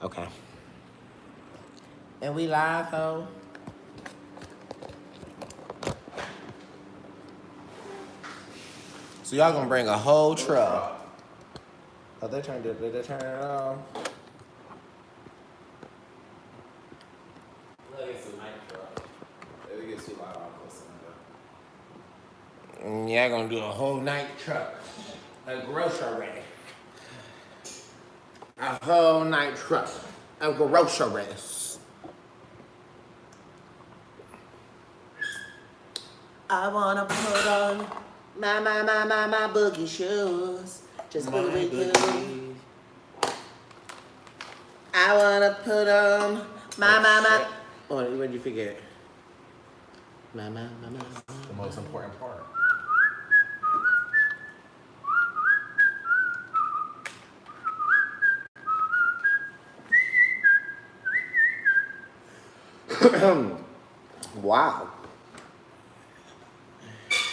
Okay. And we live, ho. So y'all gonna bring a whole truck. Oh, they turned it. Did they turn it on? Yeah, gonna do a whole night truck. A grocery. A whole night truck. A groceries. I wanna put on my boogie shoes. Just put with you. I wanna put on my. Oh, what did you forget? My. The most important part. Wow.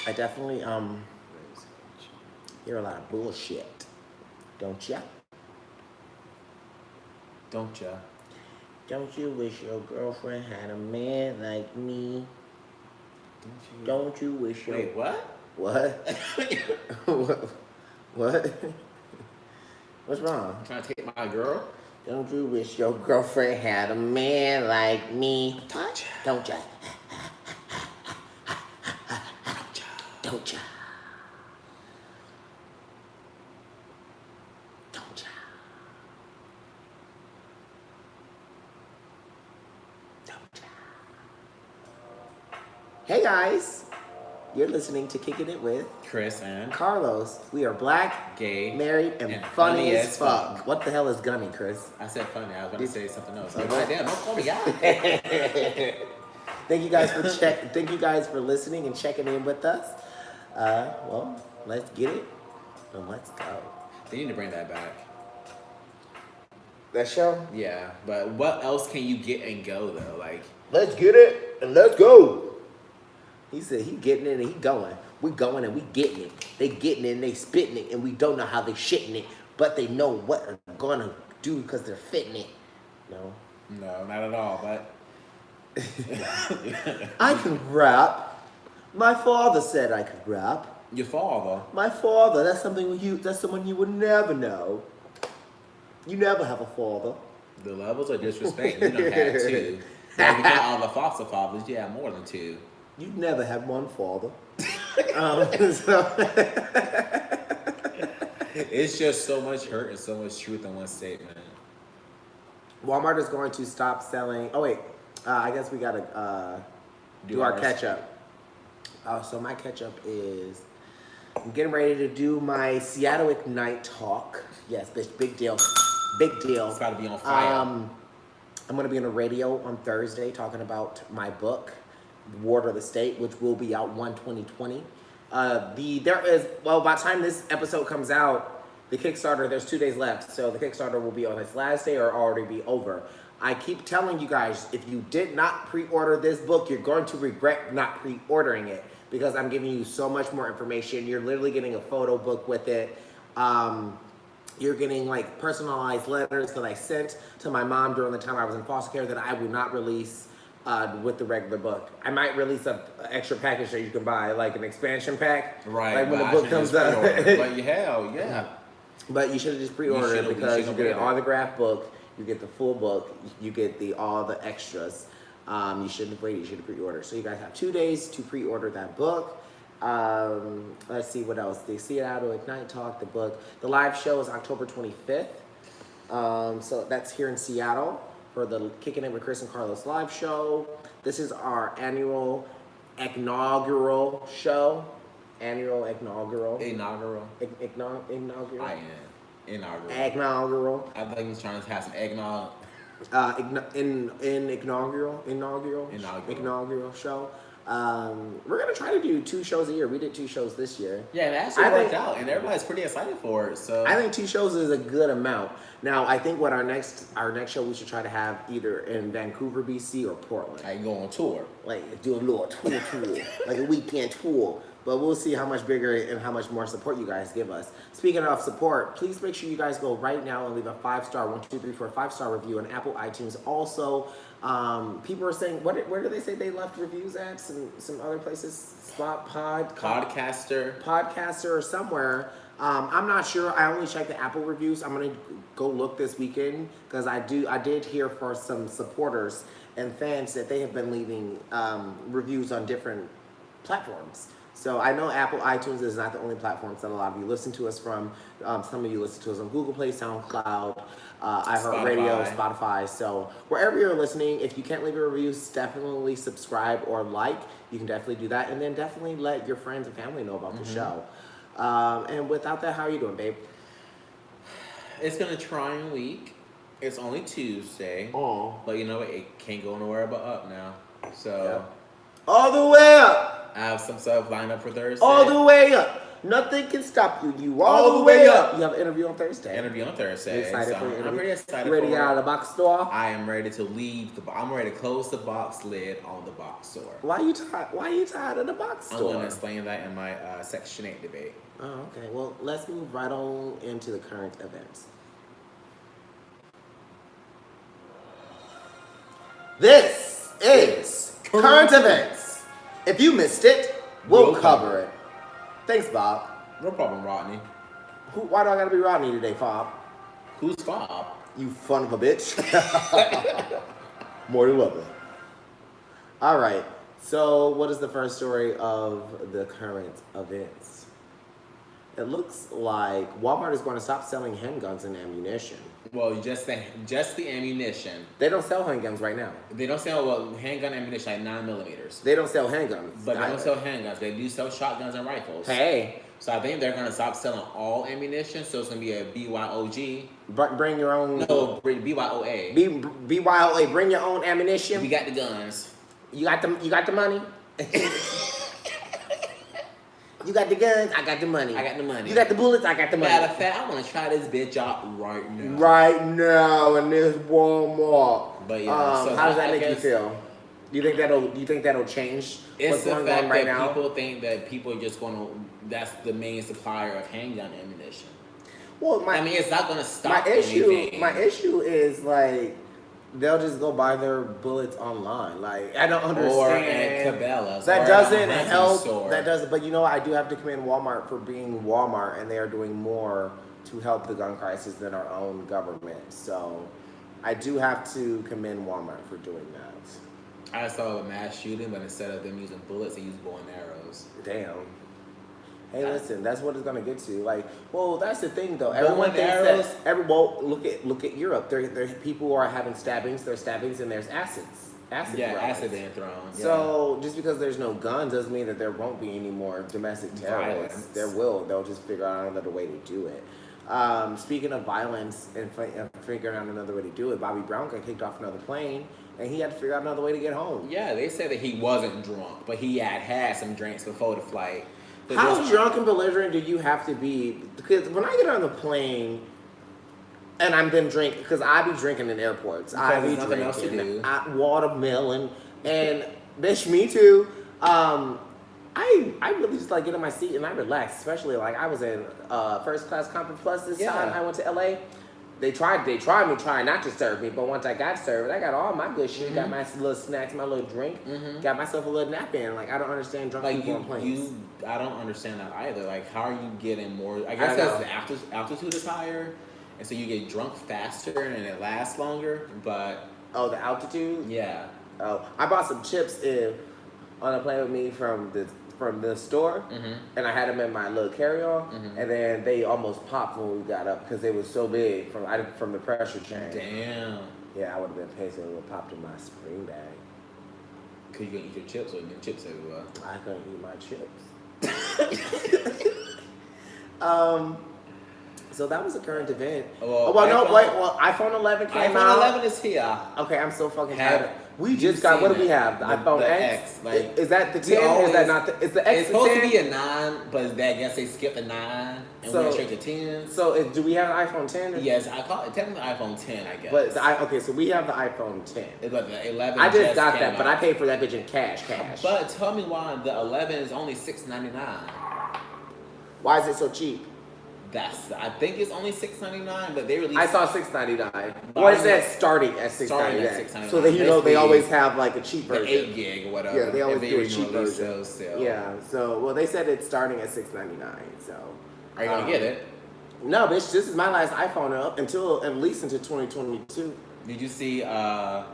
I definitely hear a lot of bullshit. Don't ya? Don't ya? Don't you wish your girlfriend had a man like me? Don't you wish your... Wait, what? What? What? What's wrong? I'm trying to take my girl? Don't you wish your girlfriend had a man like me? What? Don't ya? Don't ya? Don't ya? Don't ya? Hey guys, you're listening to Kicking It with Kris and Karlos. We are black, gay, married, and funny as fuck. What the hell is gummy, Chris? I said funny. I was going to say something else. I'm like, damn, don't call me out. Thank you guys for listening and checking in with us. Well, let's get it and let's go. They need to bring that back. That show? Yeah, but what else can you get and go though? Like, let's get it and let's go. He said he getting it and he going. We going and we getting it. They getting it and they spitting it and we don't know how they shitting it, but they know what they're gonna do because they're fitting it. No, not at all. But I can rap. My father said I could rap. Your father? My father. That's someone you would never know. You never have a father. The levels of disrespect. You don't have two. But if you got all the foster fathers, you have more than two. You've never had one father. It's just so much hurt and so much truth in one statement. Walmart is going to stop selling. Oh wait, I guess we gotta do our catch up. So my catch up is I'm getting ready to do my Seattle Ignite talk. Yes, bitch, big deal, big deal. It's gotta be on fire. I'm gonna be on the radio on Thursday talking about my book, Ward of the State, which will be out 1/20/20. By the time this episode comes out, the Kickstarter, there's 2 days left, so the Kickstarter will be on its last day or already be over. I keep telling you guys, if you did not pre-order this book, you're going to regret not pre-ordering it because I'm giving you so much more information. You're literally getting a photo book with it. You're getting like personalized letters that I sent to my mom during the time I was in foster care that I will not release with the regular book. I might release an extra package that you can buy, like an expansion pack. Right. Like when the book comes out. But yeah. But you should have just pre-ordered it because you get an autographed book, you get the full book, you get all the extras. You shouldn't have waited, you should have pre-ordered. So you guys have 2 days to pre-order that book. Let's see what else. The Seattle Ignite Talk, the book. The live show is October 25th. So that's here in Seattle for the Kicking It with Kris and Karlos live show. This is our inaugural show. Inaugural. I am. Inaugural. I think he's trying to have some eggnog. Inaugural show. We're gonna try to do 2 shows a year. We did 2 shows this year. Yeah, it actually worked out, and everybody's pretty excited for it. So I think 2 shows is a good amount. Now, I think what our next show we should try to have either in Vancouver, BC, or Portland. I go on tour, like do a little tour, like a weekend tour. But we'll see how much bigger and how much more support you guys give us. Speaking of support, please make sure you guys go right now and leave a 5-star, 1, 2, 3, 4, 5-star review on Apple iTunes. Also, people are saying, where do they say they left reviews at? Some other places? Podcaster or somewhere. I'm not sure. I only checked the Apple reviews. I'm gonna go look this weekend because I did hear for some supporters and fans that they have been leaving reviews on different platforms. So I know Apple iTunes is not the only platforms that a lot of you listen to us from. Some of you listen to us on Google Play, SoundCloud, iHeartRadio, Spotify. So wherever you're listening, if you can't leave a review, definitely subscribe or like. You can definitely do that. And then definitely let your friends and family know about the show. And without that, how are you doing, babe? It's been a trying week. It's only Tuesday. Oh. But you know what? It can't go nowhere but up now. So. Yeah. All the way up! I have some stuff lined up for Thursday. All the way up. Nothing can stop you. You all the way up. You have an interview on Thursday. You excited for your interview? I'm pretty excited. Ready to get out of the box store? I am ready to leave I'm ready to close the box lid on the box store. Why are you tired of the box store? I'm going to explain that in my Section 8 debate. Oh, okay. Well, let's move right on into the current events. This is current events. If you missed it, we'll cover it. Thanks, Bob. No problem, Rodney. Why do I gotta be Rodney today, Fob? Who's Fob? You son of a bitch. More than lovely. All right. So, what is the first story of the current events? It looks like Walmart is going to stop selling handguns and ammunition. Well, just the ammunition. They don't sell handguns right now. They don't sell handgun ammunition like 9mm. They don't sell handguns. But they don't sell handguns. They do sell shotguns and rifles. Hey. So I think they're going to stop selling all ammunition. So it's going to be a BYOG. Bring your own. No, BYOA. BYOA. Bring your own ammunition. We got the guns. You got the money. You got the guns, I got the money. I got the money. You got the bullets, I got the money. Matter of fact, I want to try this bitch out right now. Right now in this Walmart. But yeah, so how does that make you feel? Do you think that'll change what's going on right now? People think that people are just going to. That's the main supplier of handgun ammunition. Well, it's not going to stop. My issue is like they'll just go buy their bullets online. Like I don't understand. Or at Cabela's. That doesn't help. That doesn't. But you know, I do have to commend Walmart for being Walmart, and they are doing more to help the gun crisis than our own government. So I do have to commend Walmart for doing that. I saw a mass shooting, but instead of them using bullets, they use bow and arrows. Damn. Hey, listen, that's what it's gonna get to. Like, well, that's the thing though. Everyone thinks that. Look at Europe. There people who are having stabbings. There's stabbings and there's acid acid being thrown. Yeah. So just because there's no guns doesn't mean that there won't be any more domestic terrorists. There will. They'll just figure out another way to do it. Speaking of violence and figuring out another way to do it, Bobby Brown got kicked off another plane. And he had to figure out another way to get home. Yeah, they said that he wasn't drunk, but he had some drinks before the flight. How drunk and belligerent do you have to be? Because when I get on the plane and I'm been drinking, because I be drinking in airports. I be drinking watermelon and bitch, me too. I really just like get in my seat and I relax. Especially like I was in first class Comfort Plus this time. I went to LA. They tried not to serve me, but once I got served, I got all my good shit. Mm-hmm. Got my little snacks, my little drink. Mm-hmm. Got myself a little nap in. Like I don't understand drunk people on planes. I don't understand that either. Like how are you getting more? I guess because the altitude is higher, and so you get drunk faster and it lasts longer. But the altitude. Yeah. Oh, I bought some chips on a plane with me from the store, mm-hmm. and I had them in my little carry-on, mm-hmm. and then they almost popped when we got up because they were so big from the pressure change. Damn. Yeah, I would have been pissed if it would have popped in my spring bag. Cause you couldn't eat your chips or your chips everywhere. I couldn't eat my chips. So that was a current event. Well, iPhone 11 came iPhone out. 11 is here. Okay, I'm so fucking tired. We just got, what do we have? The iPhone X? Like, is that the 10 or is that not the, is the X it's the supposed 10? to be a 9, but I guess they skipped a 9 and went straight to 10. So do we have an iPhone 10? Yes, I call it technically iPhone 10, I guess. But okay, so we have the iPhone 10. But the 11 I just got that, but I paid for that bitch in cash. But tell me why the 11 is only $699. Why is it so cheap? I think it's only $699, but they released. I saw $699. What is that starting at $699? So that they always have like a cheap version, 8 gig or whatever. Yeah, they always do a cheap version. So. Yeah. So they said it's starting at $699. So are you gonna get it? No, bitch. This is my last iPhone up until at least until 2022. Did you see the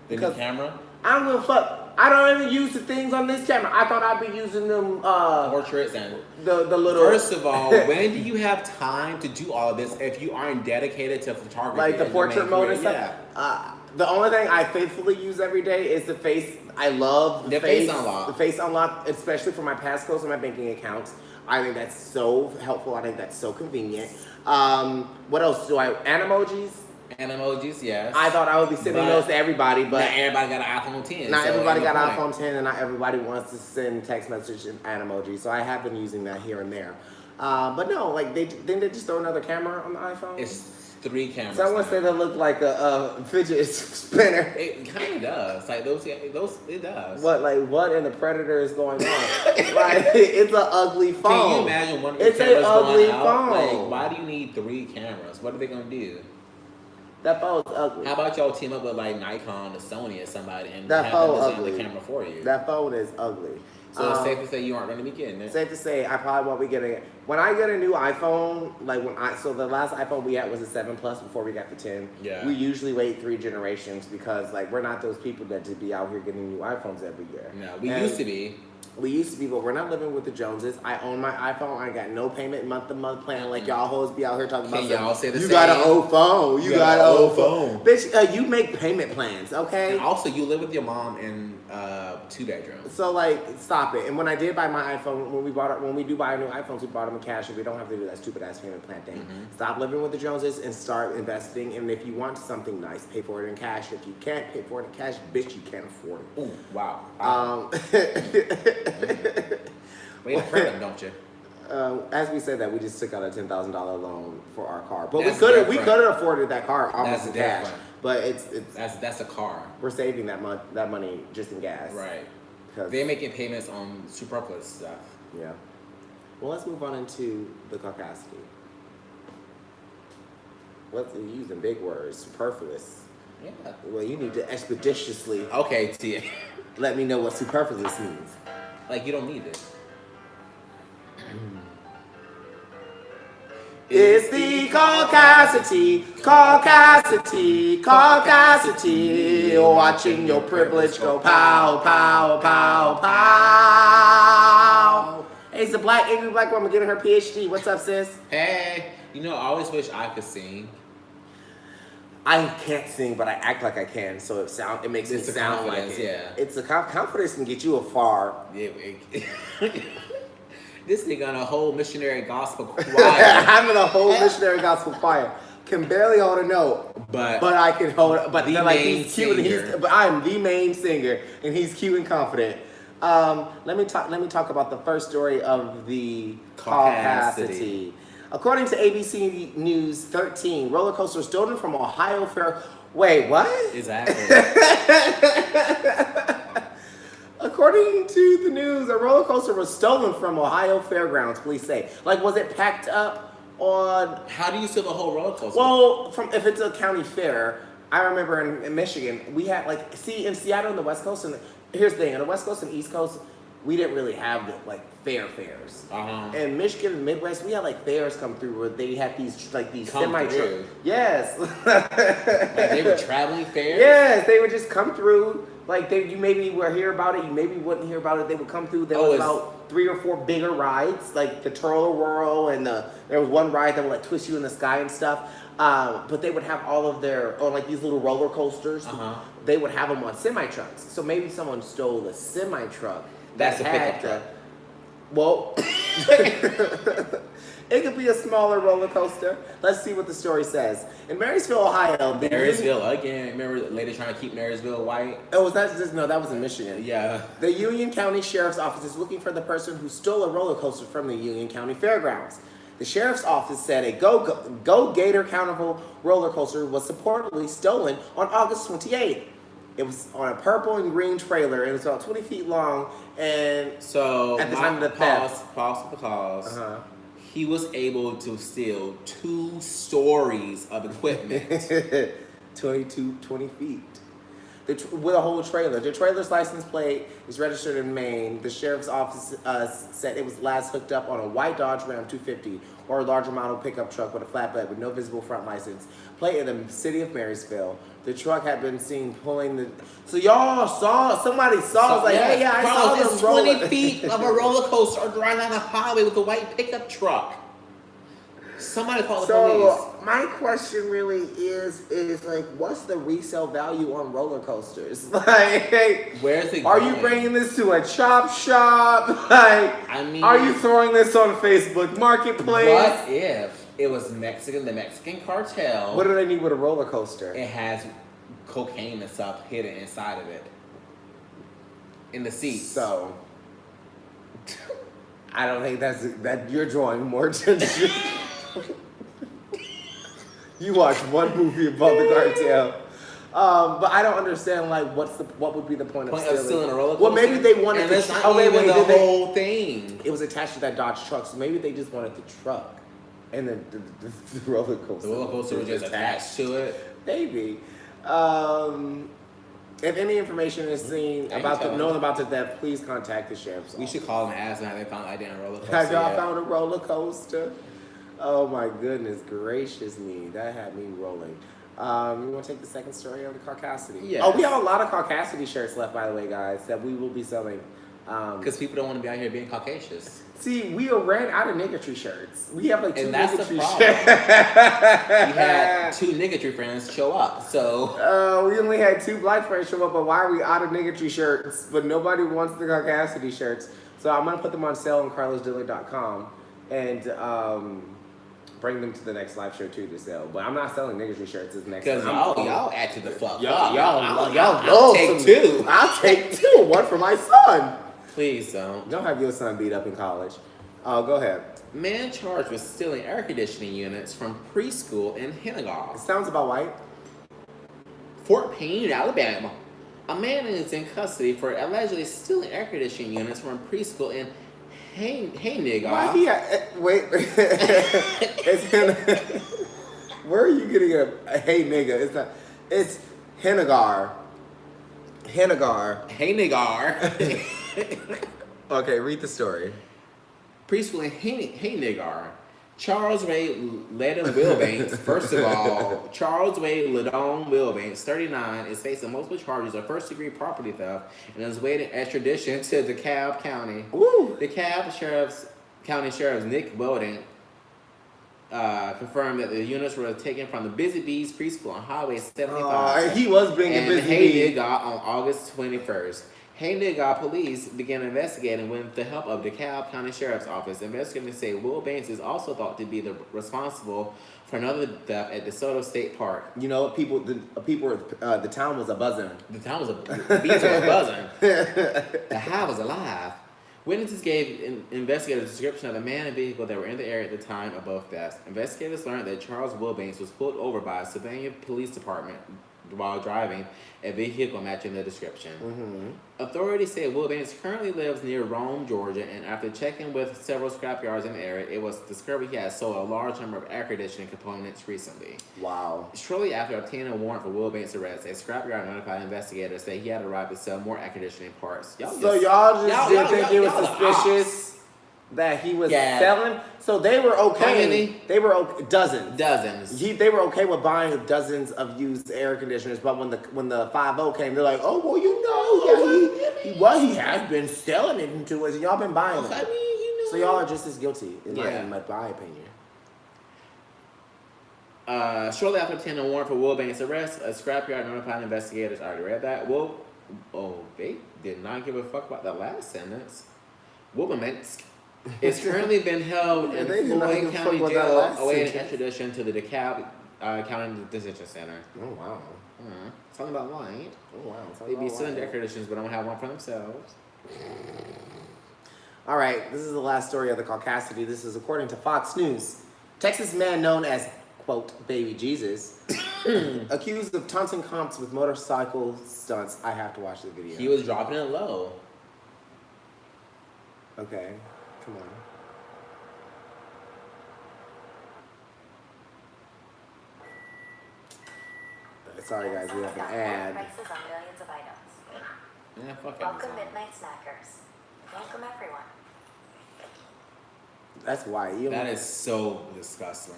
new camera? I don't give a fuck. I don't even use the things on this camera. I thought I'd be using them portraits and the little. First of all, when do you have time to do all of this if you aren't dedicated to photography? Like the portrait mode and stuff. Yeah. The only thing I faithfully use every day is the face. I love the face unlock. The face unlock, especially for my passcodes and my banking accounts. I think that's so helpful. I think that's so convenient. What else do I? Animojis. Animojis, yes. I thought I would be sending those to everybody, but not everybody got an iPhone 10. Not everybody got an iPhone 10, and not everybody wants to send text message and animojis. So I have been using that here and there. But no, like they just throw another camera on the iPhone. It's 3 cameras. Someone said they look like a fidget spinner. It kind of does. Like those, it does. What in the Predator is going on? Like it's an ugly phone. Can you imagine one of the cameras ugly going out? Phone. Like, why do you need 3 cameras? What are they gonna do? That phone's ugly. How about y'all team up with like Nikon or Sony or somebody and that have them design the camera for you? That phone is ugly. So it's safe to say you aren't going to be getting it. Safe to say I probably won't be getting it. When I get a new iPhone, so the last iPhone we had was a 7 Plus before we got the 10. Yeah. We usually wait 3 generations because we're not those people that just be out here getting new iPhones every year. No, we used to be. We used to be, but we're not living with the Joneses. I own my iPhone. I got no payment month-to-month plan like y'all hoes be out here talking about. Y'all say the you same? got an old phone. You got an old phone. Bitch, you make payment plans, okay? And also, you live with your mom in 2 bedrooms. So stop it. And when I did buy my iPhone, when we do buy new iPhones, we bought them in cash, and we don't have to do that stupid ass payment plan thing. Mm-hmm. Stop living with the Joneses and start investing. And if you want something nice, pay for it in cash. If you can't pay for it in cash, bitch, you can't afford it. Ooh, wow. Wait a minute, don't you? As we said that, we just took out a $10,000 loan for our car, but we could have afforded that car almost in cash. But that's a car. We're saving that money just in gas, right? Because they're making payments on superfluous stuff. Yeah. Well, let's move on into the Caucasity. What's using big words? Superfluous. Yeah. Well, you need to expeditiously. Okay, Tia. Let me know what superfluous means. Like you don't need it. It's the Caucasity, watching your privilege go pow, pow, pow, pow. Hey, it's a angry black woman getting her PhD. What's up, sis? Hey, I always wish I could sing. I can't sing, but I act like I can, so it makes it sound like it. Yeah. It's confidence can get you afar. Yeah. This nigga on a whole missionary gospel choir. I'm in a whole missionary gospel choir. Can barely hold a note, but I can hold it. But he's cute, but I'm the main singer, and he's cute and confident. Let me talk about the first story of the Caucasity. According to ABC News 13, roller coaster stolen from Ohio Fair. Wait, what? Exactly. According to the news, a roller coaster was stolen from Ohio Fairgrounds, police say. Was it packed up on... How do you steal the whole roller coaster? Well, if it's a county fair, I remember in Michigan, we had, in Seattle and the West Coast, and here's the thing, on the West Coast and East Coast, we didn't really have the, fairs. Uh-huh. In Michigan and Midwest, we had, fairs come through where they had these semi-trucks. Yes. They were traveling fairs? Yes, they would just come through. You maybe would hear about it, you maybe wouldn't hear about it. They would come through. There was about 3 or 4 bigger rides, like the Turtle Whirl, and there was one ride that would twist you in the sky and stuff. But they would have all of their, these little roller coasters. Uh-huh. They would have them on semi-trucks. So maybe someone stole the semi-truck. That's a pickup truck. Well, It could be a smaller roller coaster. Let's see what the story says. In Marysville, Ohio, Marysville again. Remember the lady trying to keep Marysville white? Oh, was that just no? That was in Michigan. Yeah. The Union County Sheriff's Office is looking for the person who stole a roller coaster from the Union County Fairgrounds. The sheriff's office said a Go Gator Carnival roller coaster was purportedly stolen on August 28th. It was on a purple and green trailer. It was about 20 feet long, and so at the time of the theft, pause. He was able to steal 2 stories of equipment. 20 feet. With a whole trailer. The trailer's license plate is registered in Maine. The sheriff's office said it was last hooked up on a white Dodge Ram 250 or a larger model pickup truck with a flatbed with no visible front license plate in the city of Marysville. The truck had been seen pulling the... So y'all saw... Somebody saw... Hey, yeah, I saw them it's 20 feet of a roller coaster driving down the highway with a white pickup truck. Somebody call the police. So my question really is like, what's the resale value on roller coasters? Like, where's it are going? you bringing this to a chop shop? Like, I mean, are you throwing this on Facebook Marketplace? What if it was Mexican, the Mexican cartel? What do they need with a roller coaster? It has cocaine and stuff hidden inside of it, in the seats. So, I don't think that you're drawing more attention. You watched one movie about the cartel, but I don't understand. Like, what would be the point of stealing a roller coaster? Well, maybe they wanted and to. It's not even the whole thing. It was attached to that Dodge truck, so maybe they just wanted the truck, and then the roller coaster. The roller coaster was just attached to it. Maybe. If any information is seen known about the theft, please contact the sheriff's office. We should call them and ask them how they found the idea roller coaster. Have y'all found a roller coaster? Oh my goodness gracious me. That had me rolling. You want to take the second story on the Cassidy? Yeah. Oh, we have a lot of Cassidy shirts left, by the way, guys, that we will be selling. Because people don't want to be out here being Caucasians. See, we ran out of niggatry shirts. We have like 2 and that's the niggatry problem. shirts. We had 2 niggatry friends show up, so... we only had 2 black friends show up, but why are we out of niggatry shirts? But nobody wants the Cassidy shirts. So I'm going to put them on sale on carlosdiller.com and bring them to the next live show too to sell. But I'm not selling niggatry shirts this next time. Because y'all acted the fuck up. Y'all take 2. I'll take 2. One for my son. Please don't. Don't have your son beat up in college. Go ahead. Man charged with stealing air conditioning units from preschool in Hennegaw. It sounds about white. Fort Payne, Alabama. A man is in custody for allegedly stealing air conditioning units from a preschool in Hennegaw. Why he wait. Where are you getting a hey nigga? It's not. It's Hennegar. Okay, read the story. Preschool in Hennegar. Charles Ray Ledon Wilbanks, first of all, Charles Ray Ledon Wilbanks, 39, is facing multiple charges of first-degree property theft and is waiting extradition to DeKalb County. Woo. DeKalb County Sheriff Nick Welding confirmed that the units were taken from the Busy Bees preschool on Highway 75. He was bringing Busy Bees. Hennegaw on August 21st. Hennegaw police began investigating with the help of the DeKalb County Sheriff's Office. Investigators say Will Banks is also thought to be responsible for another theft at DeSoto State Park. You know, the town was a buzzing. The bees were buzzing. The hive was alive. Witnesses gave investigators a description of the man and vehicle that were in the area at the time of both thefts. Investigators learned that Charles Wilbanks was pulled over by a civilian police department while driving a vehicle matching the description. Mm-hmm. Authorities say Wilbanks currently lives near Rome, Georgia, and after checking with several scrapyards in the area, it was discovered he had sold a large number of air conditioning components recently. Wow. Shortly after obtaining a warrant for Wilbanks' arrest, a scrapyard notified investigators that he had arrived to sell more air conditioning parts. Y'all didn't think it was suspicious that he was selling? So they were okay. How many? They were okay. Dozens. They were okay with buying dozens of used air conditioners, but when the 5-0 came, they're like, oh, well, he has been selling it to us, and y'all been buying them. So y'all are just as guilty, in my opinion. Shortly after obtaining a warrant for Wilbanks' arrest, a scrapyard notified investigators. I already read that. They did not give a fuck about the last sentence. Wilbanks It's currently been held in They did not Floyd give a fuck County about that Jail, last awaiting sentence. extradition to the DeKalb County Detention Center. Oh wow. Something about white. Oh wow. They be suing their extraditions, but don't have one for themselves. All right, this is the last story of the Cassidy. This is according to Fox News. Texas man known as, quote, Baby Jesus, accused of taunting cops with motorcycle stunts. I have to watch the video. He was dropping it low. Okay, come on. Sorry guys, we have an ad. Prices on millions of items. Yeah, fuck Welcome Amazon. midnight snackers. Welcome everyone. That's why. That is so disgusting.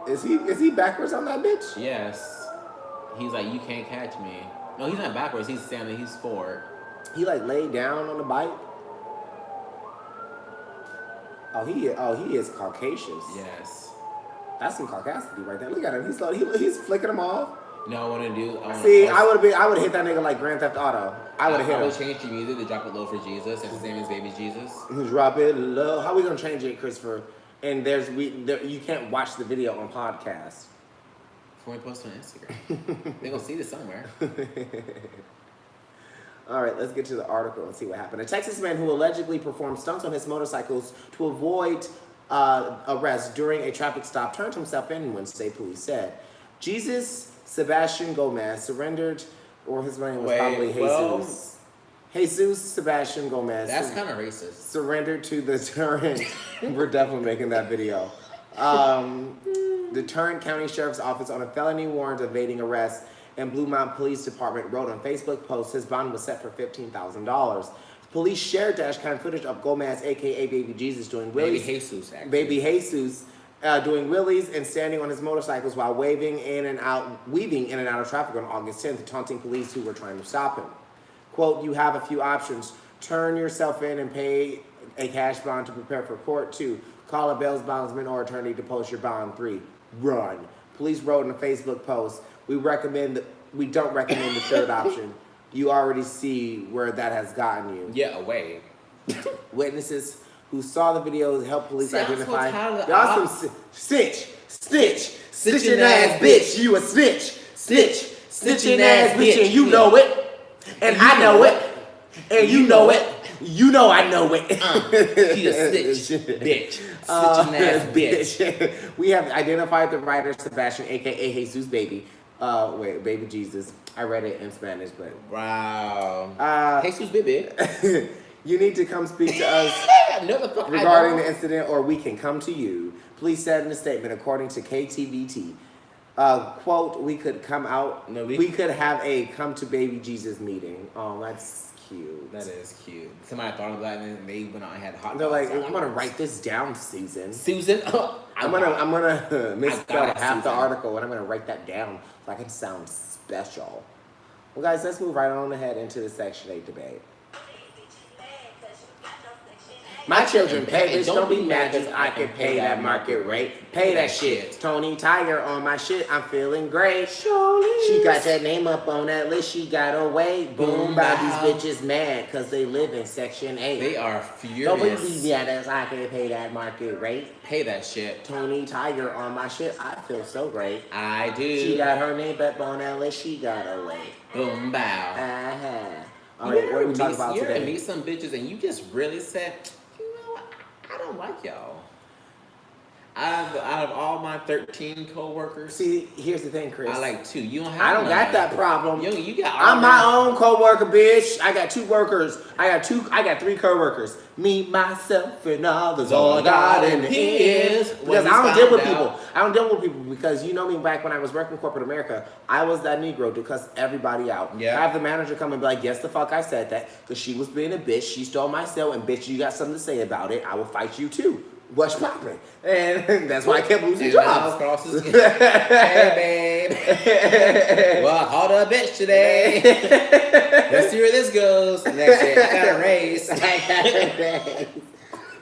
Is he backwards on that bitch? Yes. He's like, you can't catch me. No, he's not backwards. He's standing. He's forward. He like laid down on the bike. Oh, he is Caucasian. Yes. That's some Caucasity right there. Look at him. He's flicking them off. No, I want to do. I would have hit that nigga like Grand Theft Auto. I would have hit I him. would change the music to drop it low for Jesus, and his name is Baby Jesus. Drop it low. How we gonna change it, Christopher? And you can't watch the video on podcast. Before we post on Instagram, they gonna see this somewhere. All right, let's get to the article and see what happened. A Texas man who allegedly performed stunts on his motorcycles to avoid arrest during a traffic stop turned himself in Wednesday, police said. Jesus Sebastian Gomez surrendered, or his name was probably Jesus. Jesus Sebastian Gomez. That's kind of racist. Surrendered to the Tarrant. We're definitely making that video. The Tarrant County Sheriff's Office on a felony warrant evading arrest, and Blue Mountain Police Department wrote on Facebook post his bond was set for $15,000. Police shared dashcam footage of Gomez, aka Baby Jesus, doing wheelies. Baby Jesus, doing wheelies and standing on his motorcycles while weaving in and out of traffic on August 10th, taunting police who were trying to stop him. Quote, you have a few options. Turn yourself in and pay a cash bond to prepare for court. 2, call a bail bondsman or attorney to post your bond. 3, run. Police wrote in a Facebook post, we don't recommend the third option. You already see where that has gotten you. Yeah, away. Witnesses who saw the videos helped police identify. Y'all some snitching ass bitch. You a snitching ass bitch, and you know it, and I know it, and you know it. You know I know it. She a snitch, bitch. Snitching ass bitch. We have identified the writer Sebastian, aka Jesus Baby. Baby Jesus. I read it in Spanish, but wow. Jesus Baby. You need to come speak to us regarding the incident, or we can come to you. Police said in a statement, according to KTVT. Quote, we could come out. No, we could have a come to Baby Jesus meeting. Oh, that's cute. That is cute. Somebody thought of that and they went out and had hot dogs. They're like, I'm gonna write this down, Susan. Oh, I'm gonna misspell half the article and I'm gonna write that down so I can sound special. Well, guys, let's move right on ahead into the Section 8 debate. My children pay, bitch, don't be mad cause I can pay that market rate. Pay that shit. Tony Tiger on my shit, I'm feeling great. She got that name up on that list, she got away. Boom, by these bitches mad cause they live in Section 8. They are furious. Don't be mad cause I can pay that market rate. Pay that shit. Tony Tiger on my shit, I feel so great. I do. She got her name up on that list, she got away. Boom, bow. All right, what are we talking about today? You meet some bitches and you just really said, I don't like y'all. Out of all my 13 co-workers, see, here's the thing, Chris. I like 2. You don't have. I don't got that problem. You got. I'm my own co-worker, bitch. I got 2 workers. I got 3 co-workers. Me, myself, and others. All God and His. Because I don't deal with people. I don't deal with people because you know me back when I was working corporate America. I was that Negro to cuss everybody out. Yeah. I have the manager come and be like, "Yes, the fuck I said that because she was being a bitch. She stole my cell, and bitch, you got something to say about it. I will fight you too." What's poppin'? And that's why I kept losing jobs. Hey, babe. Well, I called her a bitch today. Let's see where this goes. Next day, I got a raise.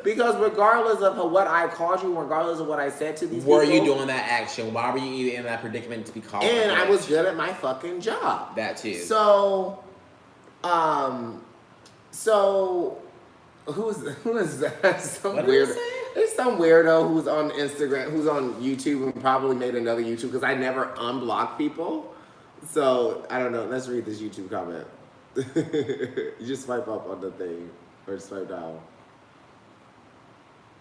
Because regardless of what I called you, regardless of what I said to these people. Were you doing that action? Why were you even in that predicament to be called? And I was good at my fucking job. That too. So, So, who is that? Some What did you weird. say? It's some weirdo who's on Instagram, who's on YouTube, and probably made another YouTube because I never unblock people. So I don't know. Let's read this YouTube comment. You just swipe up on the thing or swipe down.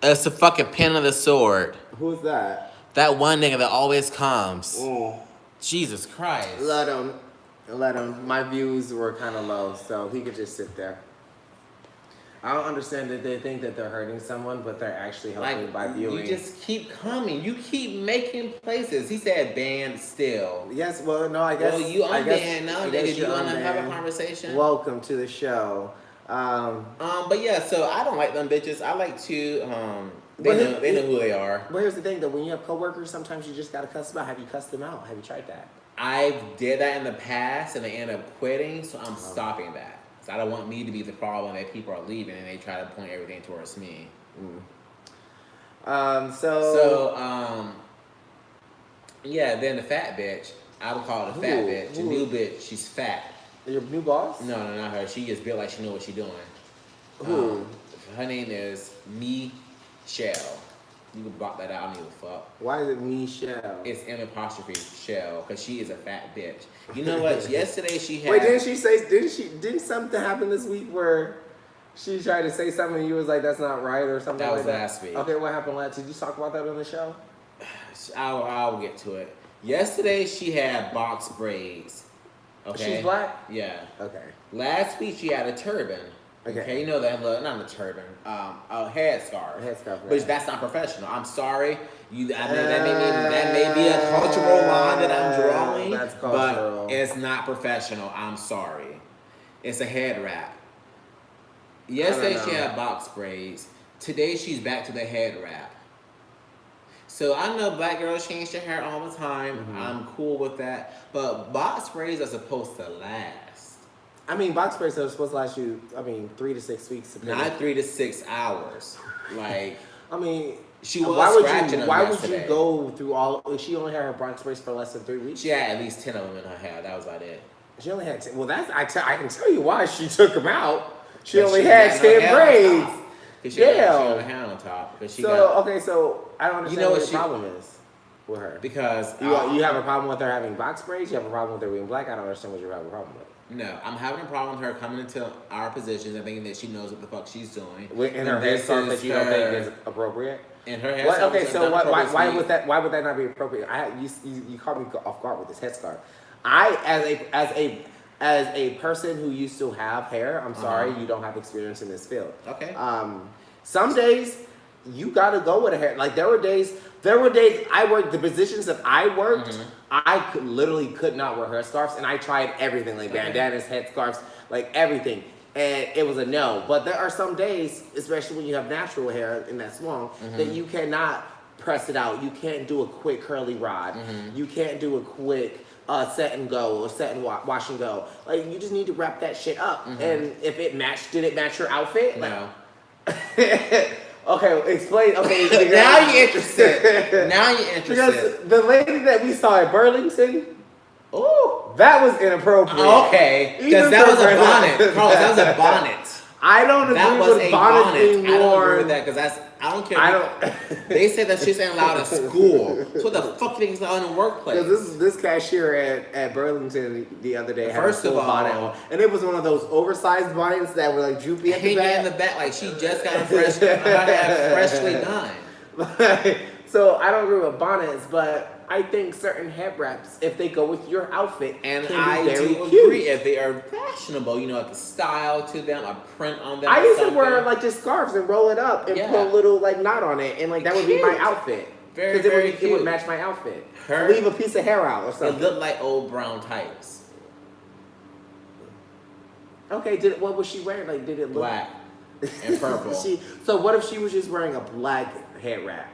It's the fucking pin of the sword. Who's that? That one nigga that always comes. Oh, Jesus Christ. let him. Let him. My views were kind of low, so he could just sit there. I don't understand that they think that they're hurting someone, but they're actually helping by viewing. You just keep coming. You keep making places. He said banned still. Yes, well, no, I guess. Well, you I guess- unbanned now, I guess nigga. Do you you're want to have a unbanned. conversation? Welcome to the show. But yeah, so I don't like them bitches. I like to, But they know who they are. But here's the thing, though. When you have coworkers, sometimes you just gotta cuss them out. Have you cussed them out? Have you tried that? I did that in the past and they end up quitting, so I'm stopping that. So I don't want me to be the problem that people are leaving and they try to point everything towards me. Yeah, then the fat bitch, I would call it a fat bitch. The new bitch, she's fat. Your new boss? No, not her. She just built like she know what she's doing. Who? Her name is Michelle. You can block that out. I don't give a fuck. Why is it Michelle? It's M apostrophe Shell because she is a fat bitch. You know what? Yesterday she had. Wait, didn't something happen this week where she tried to say something and you was like, that's not right or something That like was that? last week. Okay, what happened last? Did you talk about that on the show? I'll get to it. Yesterday she had box braids. Okay. She's black? Yeah. Okay. Last week she had a turban. Okay. You know that look, not a turban, a headscarf. A headscarf, But right. that's not professional. I'm sorry. That may be a cultural line that I'm drawing. That's cultural. But it's not professional. I'm sorry. It's a head wrap. Yesterday she had box braids. Today she's back to the head wrap. So I know black girls change their hair all the time. Mm-hmm. I'm cool with that. But box braids are supposed to last. I mean, box braids are supposed to last you, 3 to 6 weeks. Not 3 to 6 hours. Like, I mean, she was why would scratching you? them Why would yesterday. you go through all? She only had her box braids for less than 3 weeks. She had at least 10 of them in her hair. That was about it. She only had 10. Well, I can tell you why she took them out. She But only she had got no 10 hair on braids. top. 'Cause she had Damn. her hair on top. But she So okay, so I don't understand know what what the problem is with her. because You have a problem with her having box braids? You have a problem with her being black? I don't understand what you have a problem with. no, I'm having a problem with her coming into our positions and thinking that she knows what the fuck she's doing. In her And hair this scarf that is you don't think her- is appropriate? And her hair. What, okay, is so not appropriate why to me. would that? Why would that not be appropriate? You caught me off guard with this headscarf. I as a person who used to have hair, I'm sorry, you don't have experience in this field. Okay. Some days you gotta go with a hair. Like there were days I worked the positions that I worked. I literally could not wear hair scarves, and I tried everything like bandanas, headscarves, like everything, and it was a no. But there are some days, especially when you have natural hair and that's long, that you cannot press it out. You can't do a quick curly rod. You can't do a quick set and go or set and wash and go. Like you just need to wrap that shit up. And if it matched, did it match your outfit? No. Okay, explain. Okay, Now you're interested. Now you're interested. Because the lady that we saw at Burlington, Ooh. that was inappropriate. Okay. Even Because that for was a Burlington. bonnet. Carlos, that was a bonnet. I don't agree That was with a bonnet bonnet. being I don't agree worn. with that because I don't care. I don't. They said that shit's ain't allowed at school. So what the fuck do you think is allowed in the workplace? Because this cashier at Burlington the other day had First a full of all- bonnet on, and it was one of those oversized bonnets that were like droopy at the Hanging back. in the back like she just got freshly done. So I don't agree with bonnets, but I think certain head wraps, if they go with your outfit, And can I be very do cute. agree if they are fashionable, like a style to them, a print on them. I or used to something. wear like just scarves and roll it up and Yeah. put a little like knot on it, and like that would be my Cute. outfit. Very, 'Cause it very would cute. match my outfit. Her- Leave a piece of hair out or It something. looked like old brown tights. Okay, what was she wearing? Like, did it look Black and purple. So what if she was just wearing a black head wrap?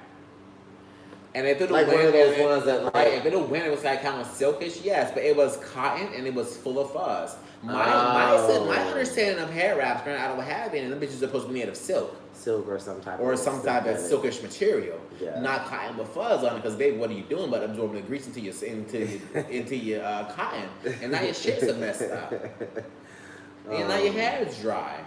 And if it Like one of those ones that, like- right, if it went, it was like kind of silkish, yes, but it was cotton and it was full of fuzz. My understanding of hair wraps, granted, I don't have any, and them bitches are supposed to be made of silk Silk or some type or of some type of silkish material, Yeah. not cotton with fuzz on it. Because baby, what are you doing but absorbing the grease into your cotton, and now your shit's a messed up. And now your hair is dry.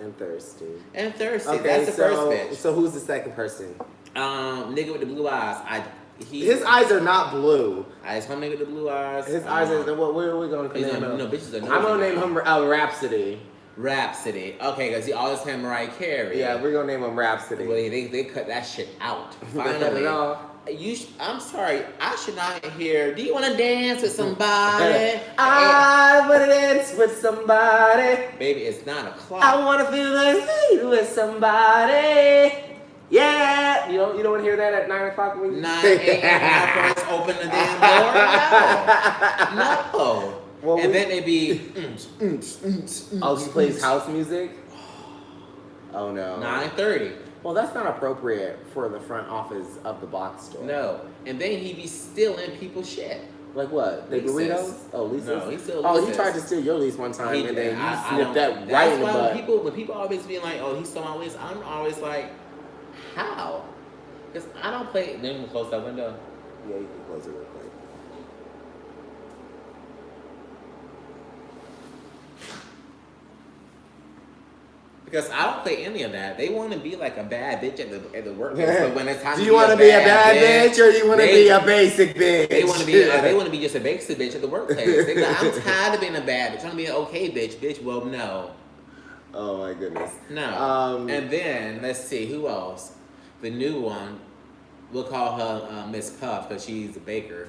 And thirsty. And thirsty. Okay, That's the first bitch. So who's the second person? Nigga with the blue eyes. His eyes are not blue. It's him nigga with the blue eyes. His eyes are. What are we going to name him? No, bitches are. I'm gonna name him Rhapsody. Rhapsody. Okay, because he always had Mariah Carey. Yeah, we're gonna name him Rhapsody. Well, they cut that shit out. They cut Finally. it off. I'm sorry. I should not hear. Do you want to dance with somebody? I wanna dance with somebody. Baby, it's 9:00. I wanna feel the heat with somebody. Yeah. You don't want to hear that at 9:00 when 9 a.m. when I first open the damn door? No. Well, and then they be. Oh, she plays house music? Oh no. 9:30. Well, that's not appropriate for the front office of the box store. No. And then he be stealing people's shit. Like what? The Leases. burritos? Oh, Lisa's? No, he still Oh, he leases. tried to steal your lease one time, and then you I snipped don't- that right in the That's butt. why when people always be like, oh, he stole my lease, I'm always like, how? Because I don't play. Then we close that window. Yeah, you can close it real quick. Because I don't play any of that. They want to be like a bad bitch at the workplace, but when it's time Do to you want to be a bad bitch, or you want to they- be a basic bitch? They want to be. They want to be just a basic bitch at the workplace. They like, I'm tired of being a bad bitch. I want to be an okay bitch. Bitch, well, no, Oh my goodness. no. And then let's see who else. The new one, we'll call her Miss Puff because she's a baker.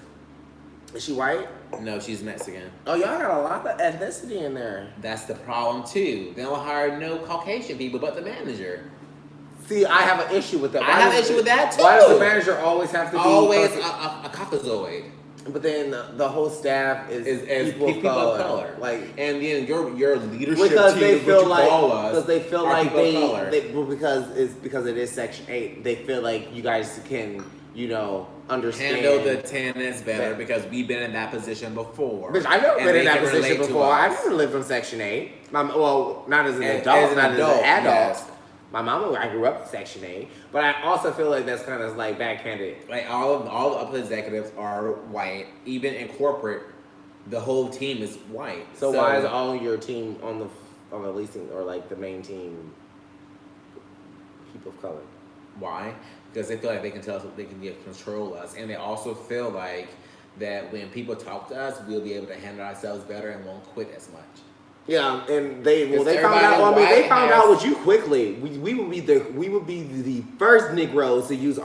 Is she white? No, she's Mexican. Oh, y'all got a lot of ethnicity in there. That's the problem too. They don't hire no Caucasian people but the manager. See, I have an issue with that. I have an issue with that, too. Why does the manager always have to be Always Caucasian? a Caucasoid. But then the whole staff is people of color. Like, and then your leadership because team they is feel what you like call us. because they feel are like people of color. well, because it is Section 8. They feel like you guys can understand. handle the tenants better because we've been in that position before. Bitch, I've never And been in they that can position relate to before. I've us. never lived on Section 8. Well, not as an As adult, an not adult, as an adult. yes. My mama, I grew up in Section 8, but I also feel like that's kind of like backhanded. Like all the upper executives are white. Even in corporate, the whole team is white. So why is all your team on the leasing or like the main team people of color? Why? Because they feel like they can tell us, they can control us, and they also feel like that when people talk to us, we'll be able to handle ourselves better and won't quit as much. Yeah, and they found Because out. everybody they white found has- out with you quickly. We would be the first Negroes to use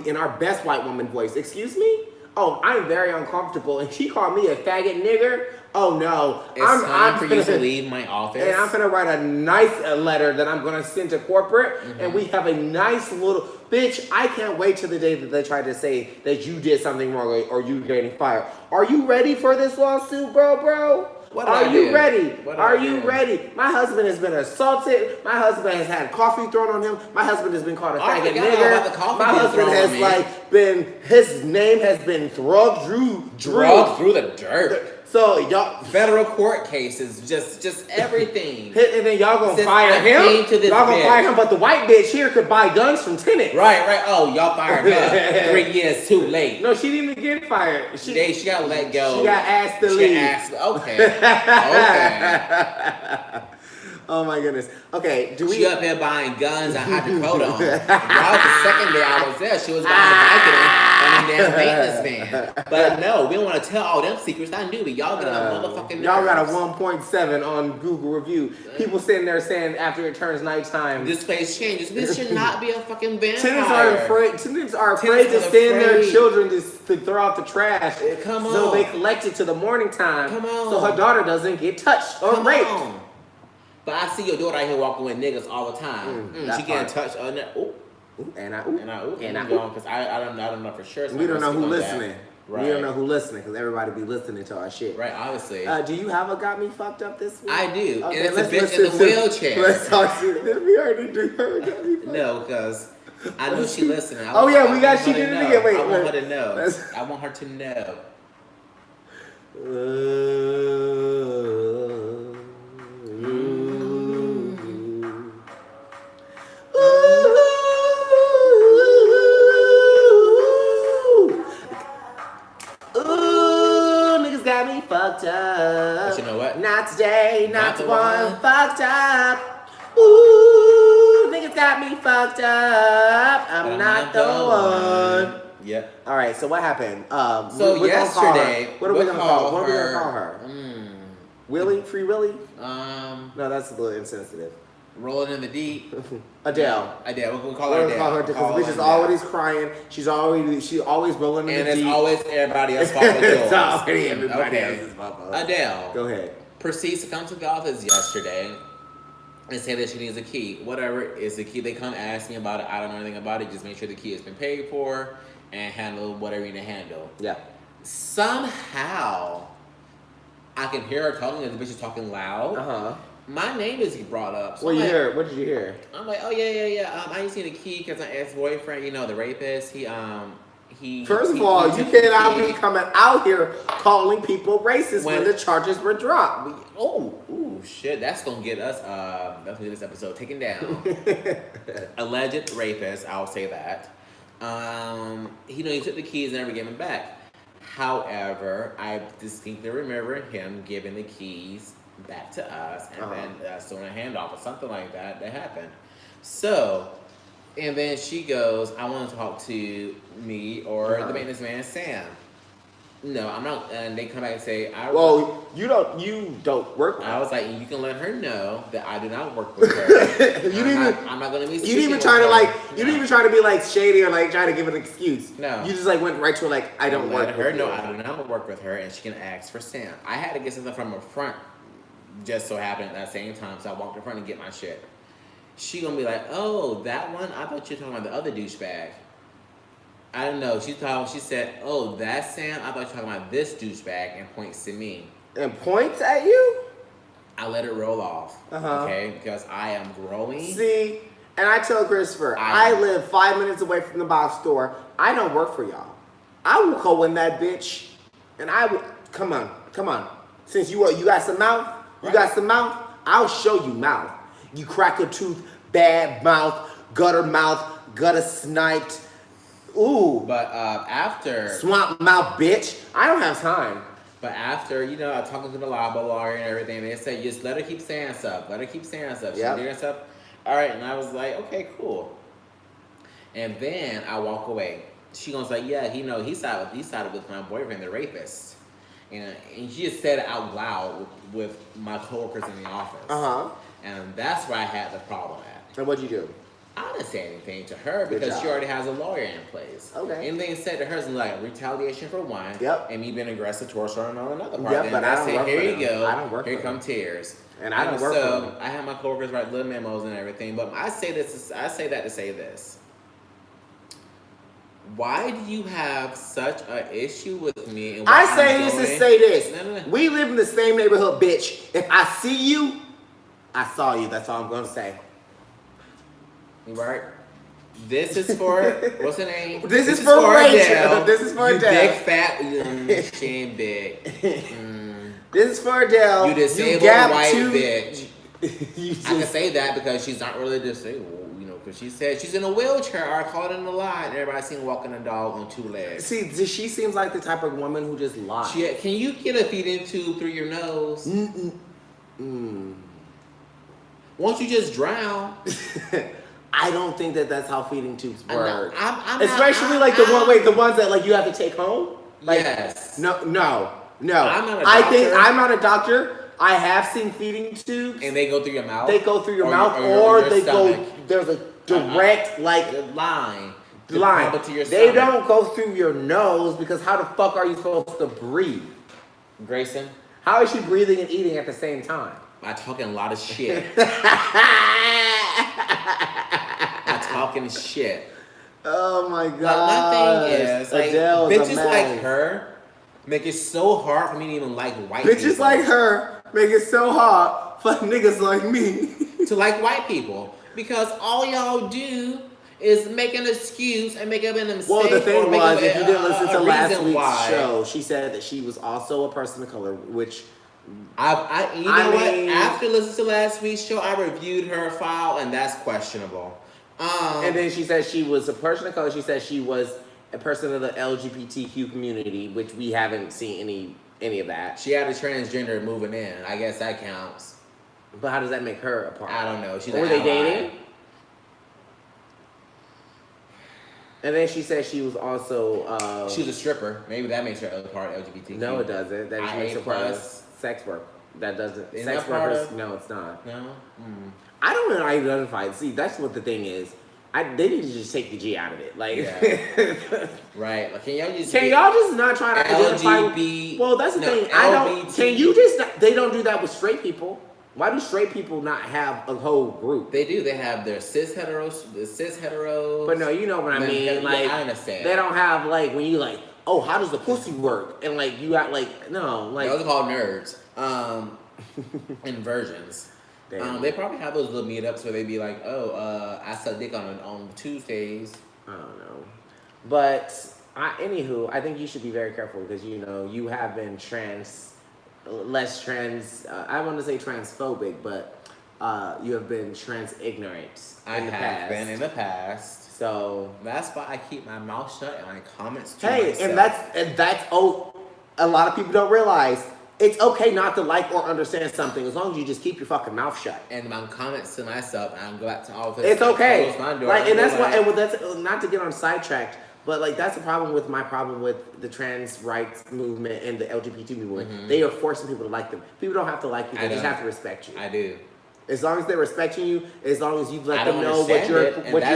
in our best white woman voice. Excuse me? Oh, I'm very uncomfortable, and she called me a faggot nigger. Oh no, It's time for you to leave my office. And I'm gonna write a nice letter that I'm gonna send to corporate, and we have a nice little bitch. I can't wait till the day that they try to say that you did something wrong or you getting fired. Are you ready for this lawsuit, bro? What did Are I you do? ready? What did Are I you do? ready? My husband has been assaulted. My husband has had coffee thrown on him. My husband has been called a I faggot forgot nigger. about the coffee My being husband thrown has on me. his name has been drugged through the dirt. So y'all Federal court cases, just everything. and then y'all gonna Since fire I him. came to this Y'all gonna bitch. fire him, but the white bitch here could buy guns from tenants. Right. Oh, y'all fired her 3 years too late. No, she didn't even get fired. She got let go. She got asked to She leave. got asked- okay. Oh my goodness. Okay, do we? She up here buying guns and hydrocodone. That was the second day I was there. She was buying Vicodin and a damn maintenance van. But no, we don't want to tell all them secrets. I knew it. Y'all get on motherfucking nerves. Y'all got a 1.7 on Google review. People sitting there saying after it turns nighttime. This place changes. This should not be a fucking vampire. Tenants are afraid to are send their afraid. children to throw out the trash. Come So on. they collect it to the morning time. Come on. So her daughter doesn't get touched or Come raped. on. But I see your daughter out here walking with niggas all the time. that She getting part. touched on that. Ooh. And I Because I don't know for sure. so we I don't know who speak on that. listening. Right. We don't know who listening because everybody be listening to our shit. Right, obviously. Do you have a got me fucked up this week? I do. Okay, And it's a let's bitch in the listen to- wheelchair. Let's talk to Did we already do her got me fucked up? No, because I know she listening. Oh, yeah, we got- I she want her did to it know. again. Wait, I want wait. her to know. Let's- I want her to know. Ooh, niggas got got me fucked up. But you know what? Not today, not the the one. one. Fucked up. Ooh, niggas got me fucked up. But I'm not the one. Yep. All right, so what happened? So we're gonna call her- yesterday, what are we we'll gonna call? call What are we gonna her- call her? Willie? Free Willie? Um, No, that's a little insensitive. rolling in the deep. Adele. Adele. We'll call We're her gonna Adele. call her We'll because call the bitch her is Adele. always crying. She's always rolling in And the it's deep. always everybody else's fault but yours. It's always everybody Okay. else's fault. Adele Go ahead. proceeds to come to the office yesterday and say that she needs a key. Whatever is the key. They come ask me about it. I don't know anything about it. Just make sure the key has been paid for and handle whatever you need to handle. Yeah. Somehow, I can hear her talking and the bitch is talking loud. Uh-huh. My name is brought up. So What I'm you like- hear? What did you hear? I'm like, oh yeah. I just need a key because my ex-boyfriend, you know, the rapist, he First of he- all, he you took the cannot key. be coming out here calling people racist when When- the charges were dropped. Ooh, shit, that's gonna get us, that's gonna get this episode taken down. Alleged rapist, I'll say that. He took the keys and never gave them back. However, I distinctly remember him giving the keys back to us and then doing a handoff or something like that happened. So, and then she goes, I want to talk to me or the maintenance man, Sam. No, I'm not. And they come back and say, Well, you don't work with I her. was like, you can let her know that I do not work with her. I'm not going to be. You speaking didn't even with try to her. like. You No. didn't even try to be like shady or like trying to give an excuse. No. You just like went right to her like I don't Let work her with know you. I do not work with her, and she can ask for Sam. I had to get something from her front, just so happened at that same time, so I walked in front and get my shit. She gonna be like, oh, that one? I thought you were talking about the other douchebag. I don't know. She said, oh, that's Sam? I thought you were talking about this douchebag, and points to me. And points at you. I let it roll off, okay? Because I am growing. See, and I tell Christopher, I- I live 5 minutes away from the box store. I don't work for y'all. I will go in that bitch, and I will. Come on. Since you got some mouth, I'll show you mouth. You crack a tooth, bad mouth, gutter sniped. Ooh, But after swamp mouth, bitch. I don't have time. I'm talking to the lawyer and everything, they say, just let her keep saying stuff. She's Yep. doing stuff. All right, and I was like, okay, cool. And then I walk away. She goes like, yeah, he sided with my boyfriend, the rapist. And she just said it out loud with my coworkers in the office. And that's where I had the problem at. And what'd you do? I didn't say anything to her Good because job. she already has a lawyer in place. Okay. Anything said to her is like retaliation for one. Yep. And me being aggressive towards her on another part. Yep, Then but I I don't say, work here for you them. go. I don't work Here for come them. tears. And I don't work for them. So I have my coworkers write little memos and everything. But I say that to say this. Why do you have such an issue with me? And what I say I'm this to doing? say this. No. We live in the same neighborhood, bitch. If I see you, I saw you. That's all I'm gonna say. Right? This is for what's her name? This is for Rachel. Adele. This is for you Adele. Big fat. She ain't big. This is for Adele. You disabled gap white tooth. bitch. You I can just, say that because she's not really disabled, because she said she's in a wheelchair. I called in the line. Everybody seen walking a dog on two legs. see, she seems like the type of woman who just lies. Can you get a feeding tube through your nose? Won't you just drown? I don't think that's how feeding tubes I'm work. not- Especially I'm- like I'm- the ones that like you have to take home. Like, Yes. No. I'm not a I think doctor. I'm not a doctor. I have seen feeding tubes. And they go through your mouth? They go through your mouth, or or they stomach. go. There's a direct like The line. To line. pump it to your They stomach. don't go through your nose because how the fuck are you supposed to breathe? Grayson, How is she breathing and eating at the same time? I talking a lot of shit. I talking shit. Oh my god! Like, my thing is, like, Adele is a bitches mess. like her make it so hard for me to even like white Bitches people. like her make it so hard for niggas like me. To like white people. Because all y'all do is make an excuse and make up an mistake. Well, the thing or make was, up if you didn't listen to last reason week's why. show, she said that she was also a person of color, which You know I what? mean- After listening to last week's show, I reviewed her file, and that's questionable. and then she said she was a person of color. She said she was a person of the LGBTQ community, which we haven't seen any any of that. She had a transgender moving in. I guess that counts. But how does that make her a part? I don't know. She's Were an they ally. dating? And then she said she was also. She was a stripper. Maybe that makes her a part of LGBTQ. No, it doesn't. That just makes her part of sex work. That doesn't. Isn't Sex that part workers. of- No, it's not. No. Mm. I don't know. Identify. See, that's what the thing is. They need to just take the G out of it. Like, Right. Like, can y'all just not try to identify? Well, that's the thing. I don't. Can you just? They don't do that with straight people. Why do straight people not have a whole group? They do. They have their cis heteros. But no, you know what I mean. Yeah, Like, I understand. They don't have like when you like, oh, how does the pussy work? And like you got like no, like those are called nerds. Inversions. They probably have those little meetups where they be like, oh, I suck dick on Tuesdays. I don't know. But anywho, I think you should be very careful because you have been less trans. I want to say transphobic, but you have been trans ignorant. I have been in the past. So that's why I keep my mouth shut and my comments to hey, myself. and that's a lot of people don't realize. It's okay not to like or understand something as long as you just keep your fucking mouth shut. And my comments to myself, and I go back to office. It's okay. Close my door, like, and that's why. And that's not to get on sidetracked, but like that's the problem with the trans rights movement and the LGBT movement. Mm-hmm. They are forcing people to like them. People don't have to like you; they just have to respect you. I do. As long as they're respecting you, as long as you let them know what you're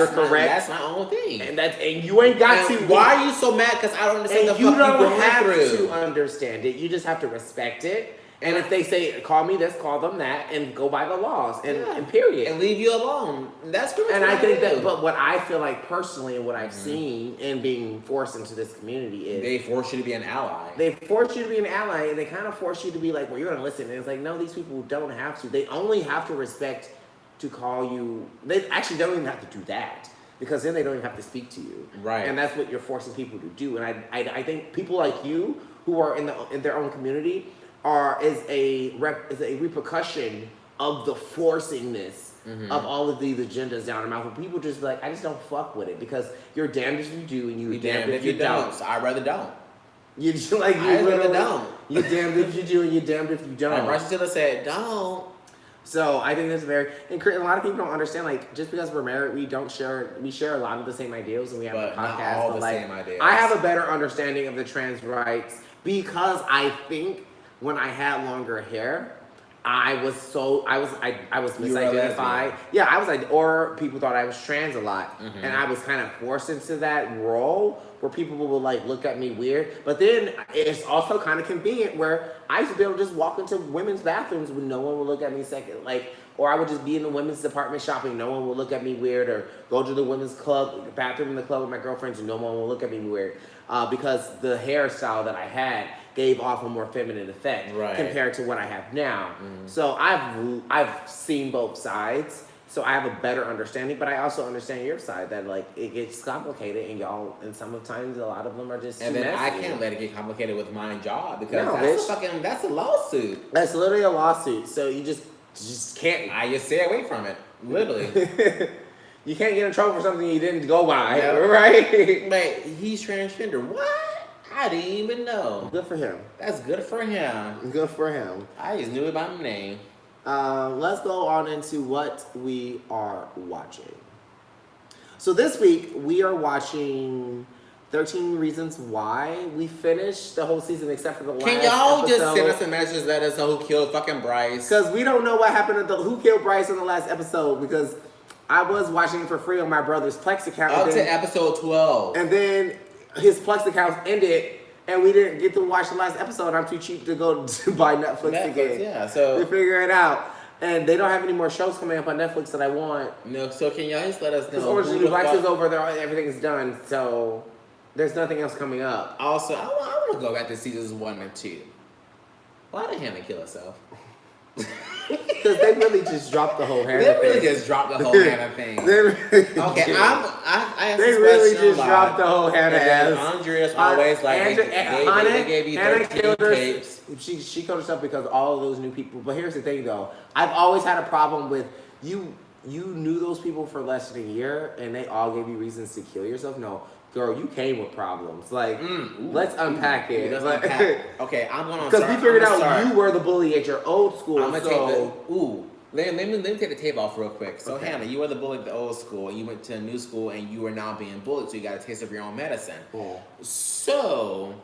correct. That's my own thing. And you ain't got to. Why are you so mad? Because I don't understand the fuck you don't going have through. to understand it. You just have to respect it. And if they say, call me this, call them that, and go by the laws, and period. And leave you alone. That's pretty much And what I think do. that, but what I feel like personally and what I've seen and being forced into this community is... They force you to be an ally. They force you to be an ally, and they kind of force you to be like, well, you're going to listen. And it's like, no, these people don't have to. They only have to respect to call you... They actually don't even have to do that. Because then they don't even have to speak to you. Right. And that's what you're forcing people to do. And I think people like you, who are in their own community... is a repercussion of the forcingness of all of these agendas down their mouth. And people just like, I just don't fuck with it because you're damned if you do and you're damned if you don't. So I'd rather don't. You're damned if you do and you're damned if you don't. Like Bryce Tiller said, don't. So I think that's and a lot of people don't understand, like, just because we're married, we share a lot of the same ideals and we have a podcast. Not all the same ideas. I have a better understanding of the trans rights because I think when I had longer hair, I was misidentified. Yeah, or people thought I was trans a lot. Mm-hmm. And I was kind of forced into that role where people would like look at me weird. But then it's also kind of convenient where I used to be able to just walk into women's bathrooms when no one would look at me second. Like, or I would just be in the women's department shopping, no one would look at me weird, or go to the women's bathroom in the club with my girlfriends and no one will look at me weird. Because the hairstyle that I had gave off a more feminine effect compared to what I have now. Mm. So I've seen both sides, so I have a better understanding. But I also understand your side that like it gets complicated, and sometimes a lot of them are just and too then messy. I can't let it get complicated with my job because that's a lawsuit. That's literally a lawsuit. So you just can't. I just stay away from it, literally. You can't get in trouble for something you didn't go by, right? But he's transgender. What? I didn't even know. Good for him. That's good for him. Good for him. I just knew it by my name. Let's go on into what we are watching. So this week, we are watching 13 Reasons Why. We finished the whole season except for the last Can y'all episode. just send us a message that us know who killed fucking Bryce? Because we don't know what happened to who killed Bryce in the last episode because I was watching it for free on my brother's Plex account. Up to episode 12. And then his Plex account ended, and we didn't get to watch the last episode. I'm too cheap to go to buy Netflix again. Yeah, so we figure it out. And they don't have any more shows coming up on Netflix that I want. No, so can y'all just let us know? Because Orange is the Black is over there, everything's done, so there's nothing else coming up. Also, I want to go back to seasons 1 and 2. Why did Hannah kill herself? Because they really just dropped the whole Hannah thing. They really just dropped the whole Hannah thing. They really I they really just dropped the whole Hannah ass. Andrea's always like, they gave you 13 tapes. She killed herself because all of those new people. But here's the thing, though. I've always had a problem with you. You knew those people for less than a year, and they all gave you reasons to kill yourself. No, girl, you came with problems. Like, Ooh, let's unpack it. Let's Like, unpack. Okay, I'm going on. Because we figured out you were the bully at your old school. I'm gonna so take the Let me take the tape off real quick. So Okay. Hannah, you were the bully at the old school, and you went to a new school, and you are now being bullied. So you got a taste of your own medicine. Oh. So,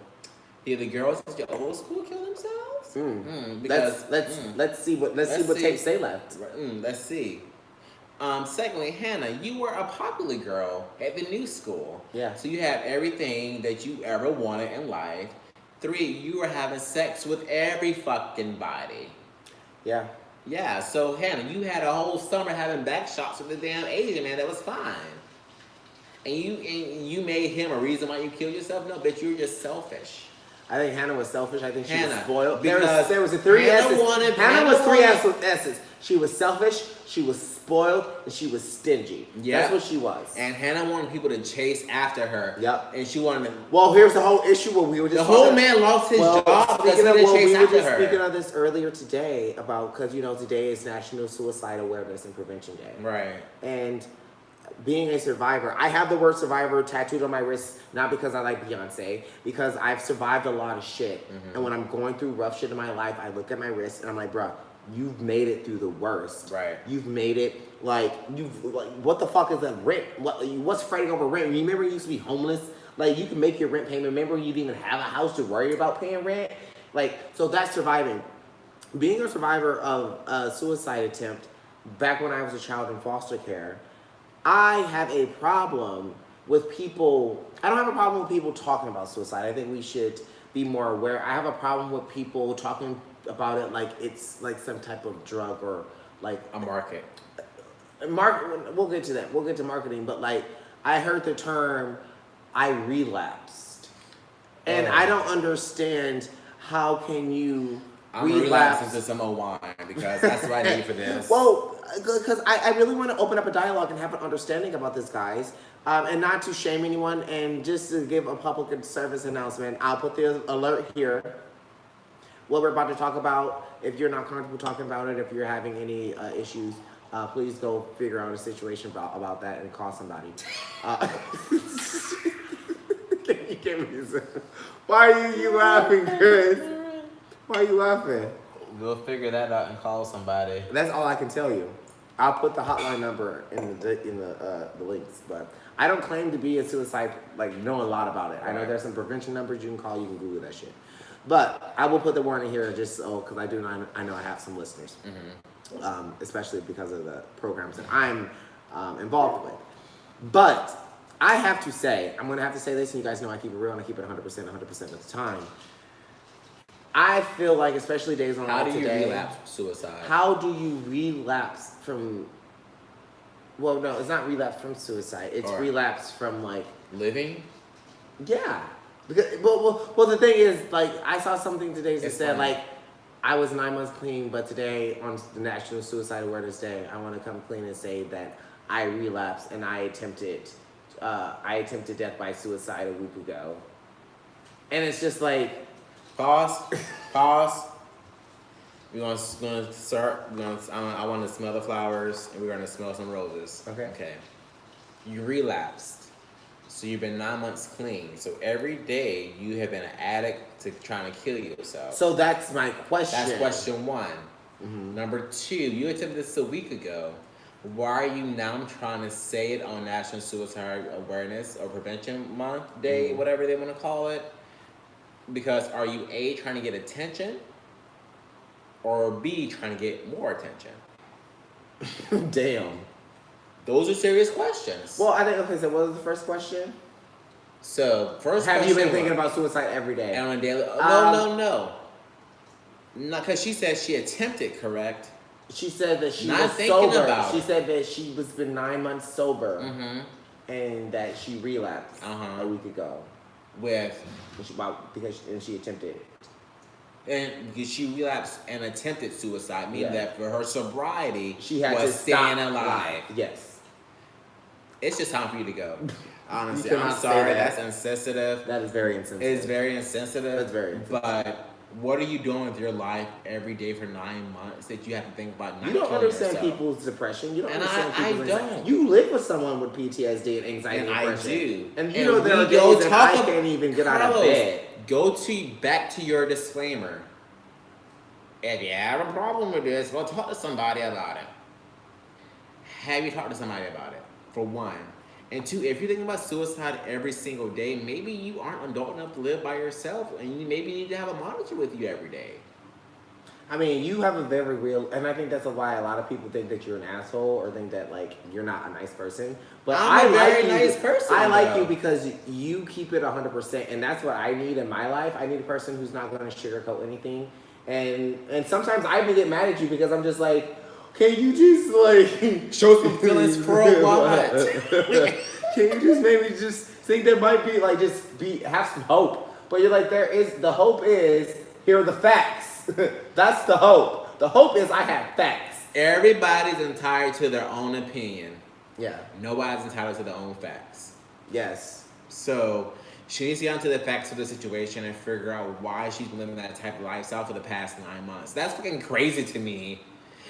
did the girls at your old school kill themselves? Because let's see what tapes they left. let's see. Secondly, Hannah, you were a popular girl at the new school. Yeah. So you had everything that you ever wanted in life. 3, you were having sex with every fucking body. Yeah. Yeah, so Hannah, you had a whole summer having back shots with the damn Asian man that was fine. And you made him a reason why you killed yourself? No, bitch, you were just selfish. I think Hannah was selfish. I think she was Hannah, spoiled. because There was a 3 Hannah S's. wanted- Hannah was Hannah 3 wanted- S's. She was selfish, she was spoiled, and she was stingy. Yeah. That's what she was. And Hannah wanted people to chase after her. Yep. And she wanted to... Well, here's the whole issue where we were just The whole man lost his job because he didn't chase we were after just her. speaking of this earlier today about, because, today is National Suicide Awareness and Prevention Day. Right. And being a survivor, I have the word survivor tattooed on my wrist, not because I like Beyonce, because I've survived a lot of shit. Mm-hmm. And when I'm going through rough shit in my life, I look at my wrist and I'm like, bruh, you've made it through the worst. Right. You've made it, what the fuck is a rent? What's fighting over rent? Remember you used to be homeless? Like, you can make your rent payment. Remember you didn't even have a house to worry about paying rent? Like, so that's surviving. Being a survivor of a suicide attempt, back when I was a child in foster care, I have a problem with people. I don't have a problem with people talking about suicide. I think we should be more aware. I have a problem with people talking about it like it's like some type of drug or like A market. We'll get to that. We'll get to marketing, but like I heard the term I relapsed. And Oh. I don't understand how can you I'm relapsing into some old wine because that's what I need for this. Well, because I really want to open up a dialogue and have an understanding about this, guys. And not to shame anyone, and just to give a public service announcement, I'll put the alert here. What we're about to talk about, if you're not comfortable talking about it, if you're having any issues, please go figure out a situation about that and call somebody. You can't be so- Why are you laughing, Chris? Why are you laughing? We'll figure that out and call somebody. That's all I can tell you. I'll put the hotline number in the links, but I don't claim to be a suicide, know a lot about it. I know Right. there's some prevention numbers you can call. You can Google that shit. But I will put the warning here just so, because I know I have some listeners, especially because of the programs that I'm involved with. But I have to say, I'm going to have to say this, and you guys know I keep it real and I keep it 100% of the time. I feel like, especially days on How do you today, relapse suicide? how do you relapse from? Well, no, it's not relapse from suicide. It's Or- relapse from Living? yeah. Because well, the thing is, I saw something today that It's said funny. I was 9 months clean, but today on the National Suicide Awareness Day, I want to come clean and say that I relapsed and I attempted death by suicide a week ago, and it's just like. Pause. We're gonna start. I want to smell the flowers, and we're gonna smell some roses. Okay. You relapsed, so you've been 9 months clean. So every day you have been an addict to trying to kill yourself. So that's my question. That's question 1. Mhm. Number 2, you attempted this a week ago. Why are you now trying to say it on National Suicide Awareness or Prevention Month Day, whatever they want to call it? Because are you A, trying to get attention, or B, trying to get more attention? Damn. Those are serious questions. Well, I think, okay, so what was the first question? So, first Have question you been thinking was- about suicide every day? And on a daily... Um, No. Not because she said she attempted, correct? She said that she Not was thinking sober. about She it. said that she was been 9 months sober Mm-hmm. and that she relapsed Uh-huh. a week ago. With... And she attempted it. And because she relapsed and attempted suicide, meaning Yeah. that for her sobriety She had was to stop staying alive. Yes. It's just time for you to go. Honestly, You I'm cannot say sorry. that. That's insensitive. That is very insensitive. It's very insensitive. That's very insensitive. But What are you doing with your life every day for 9 months that you have to think about not You don't killing understand yourself? people's depression. You don't And understand I people's anxiety. don't. You live with someone with PTSD and anxiety And and I depression. do. And you And know there we are go days that talk I ab- can't even get out of Carlos, bed. Go back to your disclaimer. If you have a problem with this, go talk to somebody about it. Have you talked to somebody about it? For one. And two, if you're thinking about suicide every single day, maybe you aren't adult enough to live by yourself, and you maybe need to have a monitor with you every day. I mean, you have a very real, and I think that's why a lot of people think that you're an asshole or think that like you're not a nice person. But I'm a very you, nice person, I like though. you because you keep it 100%, and that's what I need in my life. I need a person who's not going to sugarcoat anything, and sometimes I even get mad at you because I'm just like, can you just like Show some feelings for a what? Can you just maybe just think there might be like have some hope? But you're like, the hope is here are the facts. That's the hope. The hope is I have facts. Everybody's entitled to their own opinion. Yeah. Nobody's entitled to their own facts. Yes. So she needs to get onto the facts of the situation and figure out why she's been living that type of lifestyle for the past 9 months. That's fucking crazy to me.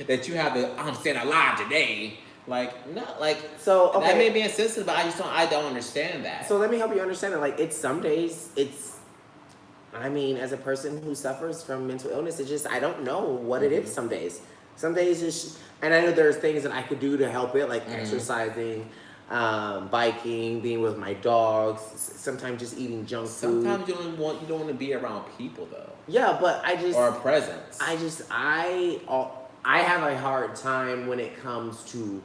That you have I'm staying alive today. Like, no, like, so okay. That may be insensitive, but I don't understand that. So let me help you understand it. Like, it's some days, I mean, as a person who suffers from mental illness, it's just, I don't know what it is some days. Some days it's, and I know there's things that I could do to help it, like exercising, biking, being with my dogs, sometimes just eating junk food. Sometimes you don't want to be around people, though. Yeah, but I just... Or a presence. I have a hard time when it comes to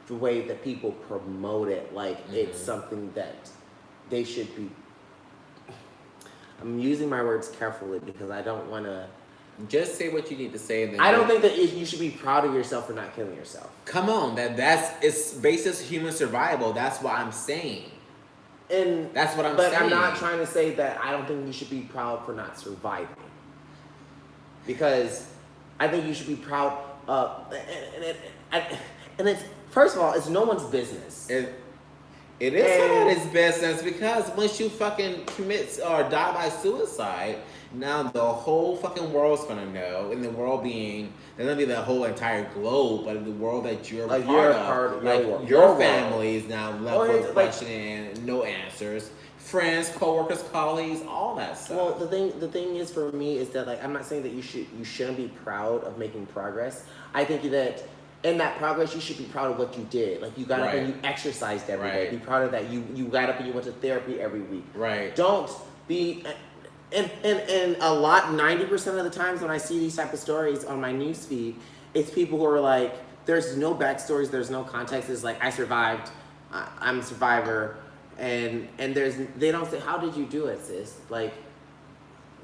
the way that people promote it. Like, it's something that they should be... I'm using my words carefully because I don't want to... Just say what you need to say. And then I don't think that you should be proud of yourself for not killing yourself. Come on, it's basis human survival. That's what I'm saying. And that's what I'm saying. But I'm not trying to say that I don't think you should be proud for not surviving. Because I think you should be proud of... And it's... First of all, it's no one's business. It is somebody's business because once you fucking commit or die by suicide, now the whole fucking world's gonna know, and the world being, there's gonna be the whole entire globe, but the world that you're like part of, like your family is now left with questioning and no answers. Friends, coworkers, colleagues, all that stuff. Well, the thing is for me is that like I'm not saying that you shouldn't be proud of making progress. I think that in that progress, you should be proud of what you did. Like, you got up and you exercised every day. Be proud of that. You got up and you went to therapy every week. Right. Don't be... And a lot, 90% of the times when I see these type of stories on my news feed, it's people who are like, there's no backstories, there's no context. It's like, I survived, I'm a survivor. And they don't say, how did you do it, sis? Like...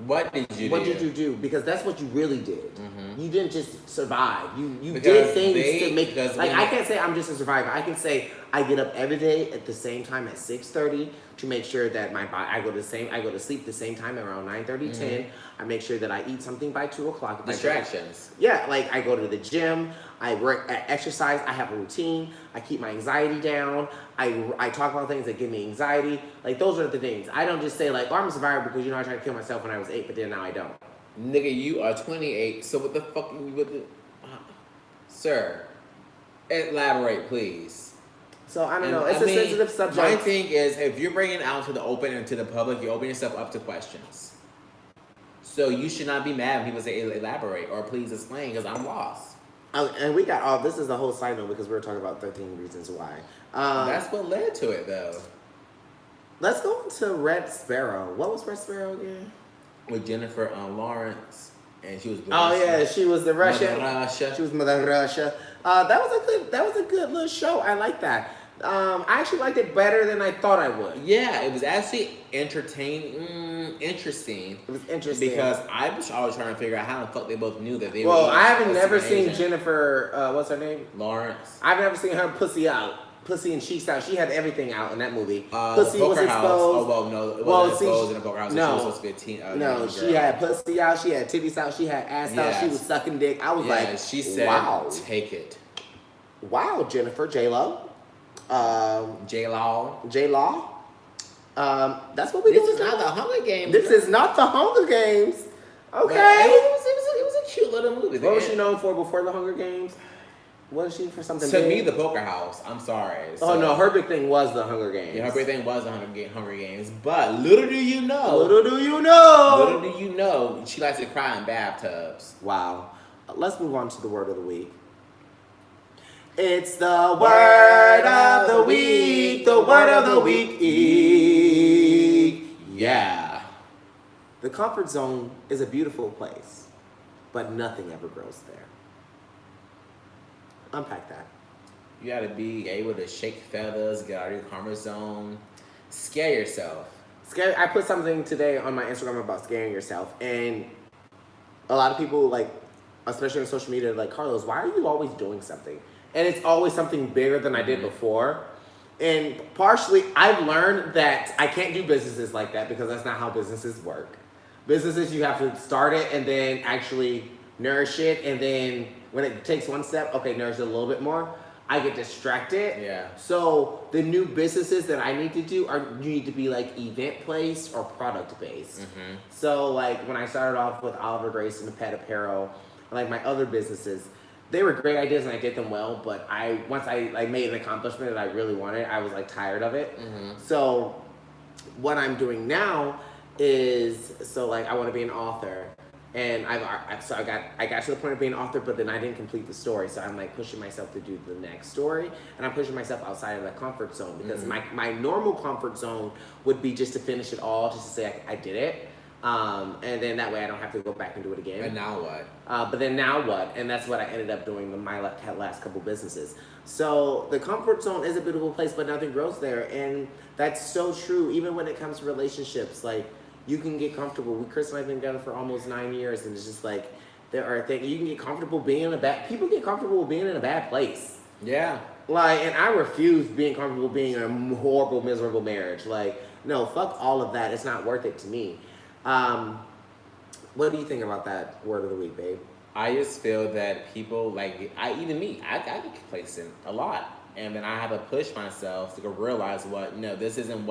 What did you do? What did you do? Because that's what you really did. You didn't just survive. You did things to make... Like, I can't say I'm just a survivor. I can say I get up every day at the same time at 6:30 to make sure that my body... I go to sleep the same time around 9:30, 10. I make sure that I eat something by 2 o'clock. Distractions. Yeah, like I go to the gym. I work, I exercise. I have a routine. I keep my anxiety down. I talk about things that give me anxiety. Like, those are the things. I don't just say like, oh, I'm a survivor because, I tried to kill myself when I was 8, but then now I don't. Nigga, you are 28, so what the fuck Sir, elaborate, please. So, I don't know. It's a sensitive subject. My thing is, if you're bringing it out to the open and to the public, you open yourself up to questions. So you should not be mad when people say elaborate or please explain, because I'm lost. And we got this is the whole side note because we were talking about 13 reasons why. That's what led to it, though. Let's go into Red Sparrow. What was Red Sparrow again? With Jennifer Lawrence, and she was. She was the Russian. Mother Russia. She was Mother Russia. That was a good little show. I like that. I actually liked it better than I thought I would. Yeah, it was actually entertaining, interesting. It was interesting because I was always trying to figure out how the fuck they both knew that they were. Well, I haven't never seen Jennifer. What's her name? Lawrence. I've never seen her pussy and cheeks out. She had everything out in that movie. Pussy was exposed. Oh well, no, it wasn't exposed in the poker house. No, she was supposed to be a teen. No, she had pussy out. She had titties out. She had ass out. She was sucking dick. I was like, she said, "Wow, take it." Wow, Jennifer J-Lo. J-Law. That's what we do. This is not the Hunger Games. This is not the Hunger Games. Okay. It was a cute little movie. What was she known for before the Hunger Games? Was she for something To big? me, the Poker House. I'm sorry. Oh no, her big thing was the Hunger Games. Yeah, her big thing was the Hunger Games. But little do you know. Little do you know. She likes to cry in bathtubs. Wow. Let's move on to the word of the week. It's the word of the week. The word of the week. Yeah. The comfort zone is a beautiful place, but nothing ever grows there. Unpack that. You gotta be able to shake feathers, get out of your comfort zone, scare yourself. I put something today on my Instagram about scaring yourself, and a lot of people, like, especially on social media, like, Carlos, why are you always doing something? And it's always something bigger than I did before. And partially, I've learned that I can't do businesses like that because that's not how businesses work. Businesses, you have to start it and then actually nourish it, and then when it takes one step, okay, nourish it a little bit more. I get distracted. Yeah. So the new businesses that I need to do you need to be like event based or product based. Mm-hmm. So like when I started off with Oliver Grace and the pet apparel, like my other businesses, they were great ideas and I did them well. But once I like made an accomplishment that I really wanted, I was like tired of it. Mm-hmm. So what I'm doing now is I want to be an author. And I got to the point of being an author, but then I didn't complete the story. So I'm like pushing myself to do the next story, and I'm pushing myself outside of that comfort zone because my normal comfort zone would be just to finish it all, just to say I did it, and then that way I don't have to go back and do it again. And now what? But then now what? And that's what I ended up doing in my last couple businesses. So the comfort zone is a beautiful place, but nothing grows there, and that's so true. Even when it comes to relationships, like. You can get comfortable. Kris and I have been together for almost 9 years, and it's just like there are things you can get comfortable being in a bad. People get comfortable being in a bad place. Yeah. Like, and I refuse being comfortable being in a horrible, miserable marriage. Like, no, fuck all of that. It's not worth it to me. What do you think about that word of the week, babe? I just feel that people like I get complacent a lot. And then I have to push myself to realize this isn't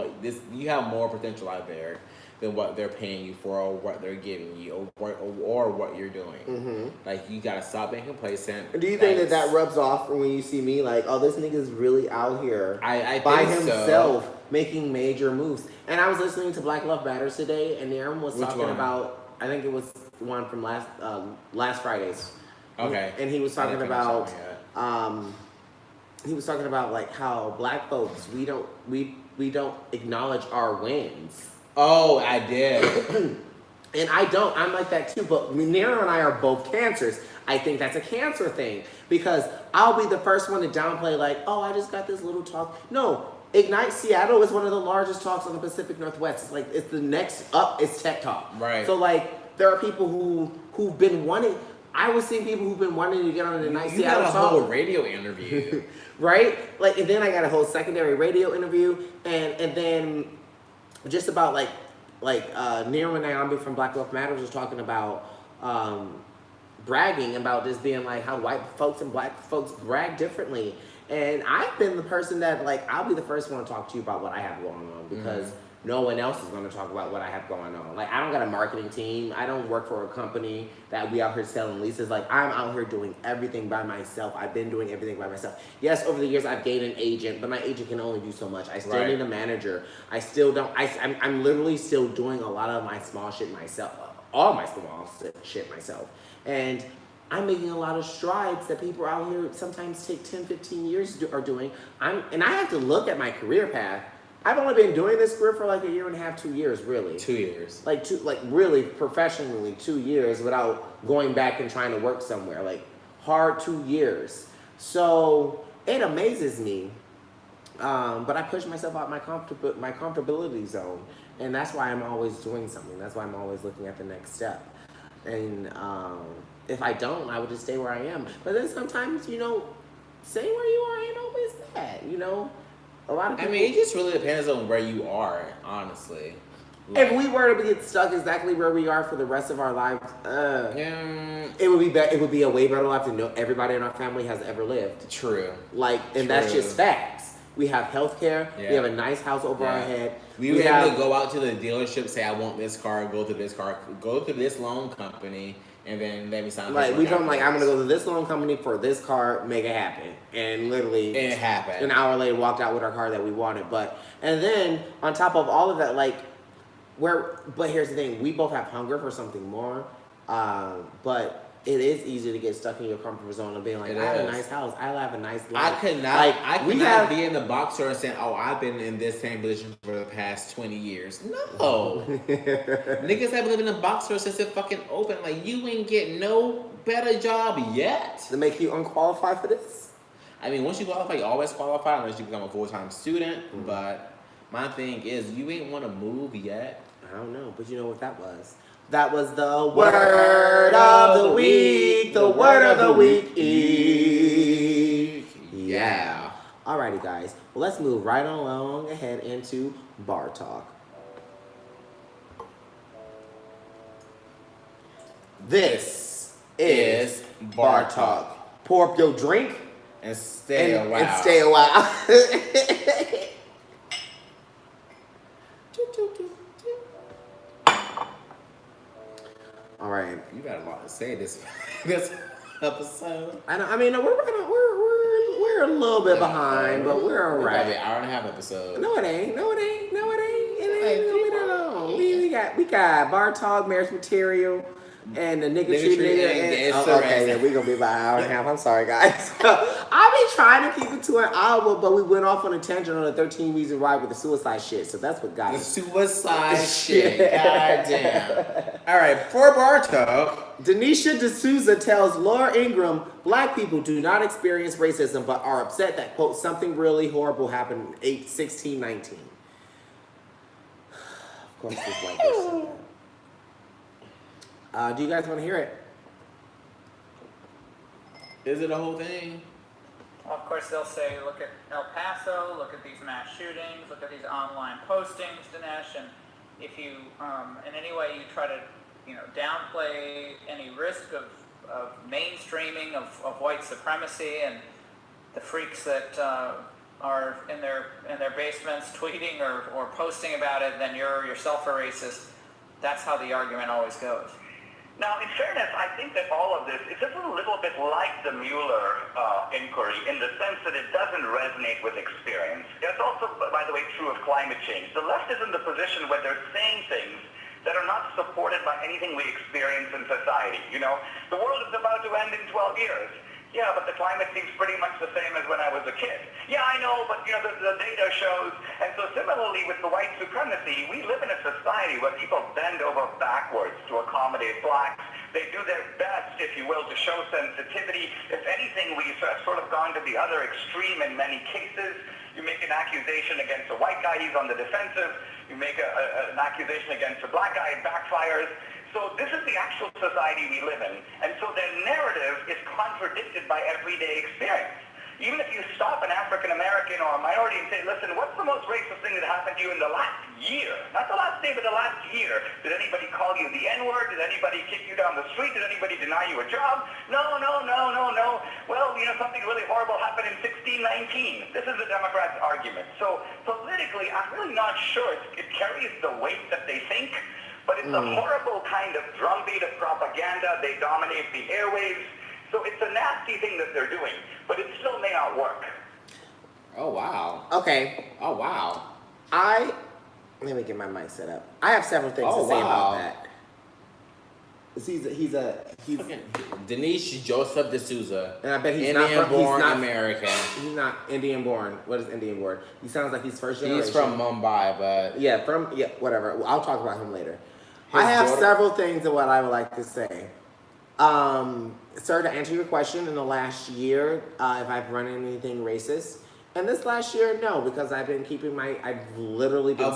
you have more potential out there than what they're paying you for or what they're giving you or what you're doing. Mm-hmm. Like, you gotta stop being complacent. Do you think that rubs off when you see me like, oh, this nigga's really out here I by think himself making major moves? And I was listening to Black Love Matters today, and Aaron was talking about, I think it was one from last Friday's. Okay. And he was talking about like how black folks we don't acknowledge our wins. Oh, I did. And I don't. I'm like that too. But Nero and I are both cancers. I think that's a cancer thing because I'll be the first one to downplay like, oh, I just got this little talk. No, Ignite Seattle is one of the largest talks on the Pacific Northwest. It's like it's the next up is Tech Talk. Right. So like there are people who've been wanting. I was seeing people who've been wanting to get on the Ignite Seattle talk. You got a whole radio interview. Right? Like, and then I got a whole secondary radio interview, and then just about like Nero and Naomi from Black Lives Matter was talking about bragging about this being like how white folks and black folks brag differently. And I've been the person that like I'll be the first one to talk to you about what I have going on because no one else is going to talk about what I have going on. Like, I don't got a marketing team. I don't work for a company that we out here selling leases. Like, I'm out here doing everything by myself. I've been doing everything by myself. Yes, over the years, I've gained an agent, but my agent can only do so much. I still need a manager. I still don't. I'm literally still doing a lot of my small shit myself. All my small shit myself. And I'm making a lot of strides that people out here sometimes take 10, 15 years are doing. And I have to look at my career path. I've only been doing this career for like a year and a half, 2 years, really. 2 years. Like really professionally 2 years without going back and trying to work somewhere. Like hard 2 years. So it amazes me. But I push myself out my comfortability zone. And that's why I'm always doing something. That's why I'm always looking at the next step. And if I don't, I would just stay where I am. But then sometimes, staying where you are ain't always bad, A lot of people, I mean, it just really depends on where you are, honestly. If we were to get stuck exactly where we are for the rest of our lives, it would be it would be a way better life than everybody in our family has ever lived. True. And that's just facts. We have healthcare. Yeah. We have a nice house over our head. We were able to go out to the dealership, say I want this car, go to this car, go to this loan company, and then let me sign. Like we told them, like I'm gonna go to this loan company for this car, make it happen, and literally it happened. An hour later, walked out with our car that we wanted. And then on top of all of that, like but here's the thing: we both have hunger for something more, but. It is easy to get stuck in your comfort zone and being like, I have a nice house, I have a nice life. I could not be in the boxer and saying, oh, I've been in this same position for the past 20 years. No. Niggas have lived in the boxer since it fucking opened. Like, you ain't get no better job yet. To make you unqualified for this? I mean, once you qualify, you always qualify unless you become a full-time student. Mm-hmm. But my thing is, you ain't want to move yet. I don't know, but you know what that was? That was the word of the week. The word of the week. Yeah. Alrighty, guys. Well, let's move right along ahead into bar talk. This is bar talk. Pour up your drink and stay a while. And stay a while. All right. You got a lot to say this episode. I mean, we're a little bit behind, but we're all right. An hour and a half episode. No, it ain't. We got bar talk, marriage material, and the nigga treat nigga. Okay, then we gonna be about an hour and a half. I'm sorry, guys. I've been trying to keep it to an hour, but we went off on a tangent on the 13 Reasons Why with the suicide shit. So that's what got us. The suicide shit. Goddamn. All right, for bar talk, Denisha D'Souza tells Laura Ingraham, Black people do not experience racism, but are upset that, quote, something really horrible happened in 1619. Of course, this white person. Do you guys want to hear it? Is it a whole thing? Well, of course, they'll say, look at El Paso, look at these mass shootings, look at these online postings, Dinesh, and if you, in any way you try to, downplay any risk of mainstreaming of white supremacy and the freaks that are in their basements tweeting or posting about it, then you're yourself a racist. That's how the argument always goes. Now, in fairness, I think that all of this is just a little bit like the Mueller inquiry in the sense that it doesn't resonate with experience. It's also, by the way, true of climate change. The left is in the position where they're saying things that are not supported by anything we experience in society. The world is about to end in 12 years. Yeah, but the climate seems pretty much the same as when I was a kid. Yeah, I know, but the data shows. And so similarly with the white supremacy, we live in a society where people bend over backwards to accommodate blacks. They do their best, if you will, to show sensitivity. If anything, we've sort of gone to the other extreme in many cases. You make an accusation against a white guy, he's on the defensive. You make an accusation against a black guy, it backfires. So this is the actual society we live in. And so their narrative is contradicted by everyday experience. Even if you stop an African American or a minority and say, listen, what's the most racist thing that happened to you in the last year? Not the last day, but the last year. Did anybody call you the N-word? Did anybody kick you down the street? Did anybody deny you a job? No. Well, something really horrible happened in 1619. This is the Democrats' argument. So politically, I'm really not sure it carries the weight that they think. But it's a horrible kind of drumbeat of propaganda. They dominate the airwaves. So it's a nasty thing that they're doing, but it still may not work. Oh, wow. Okay. Oh, wow. Let me get my mic set up. I have several things to say about that. He's Denise Joseph D'Souza. And I bet he's Indian-born not American. He's not Indian-born. What is Indian-born? He sounds like he's first generation. He's from Mumbai, but... Yeah, whatever. I'll talk about him later. I have several things that what I would like to say. Sir, to answer your question, in the last year, if I've run anything racist, and this last year, no, because I've been I've literally been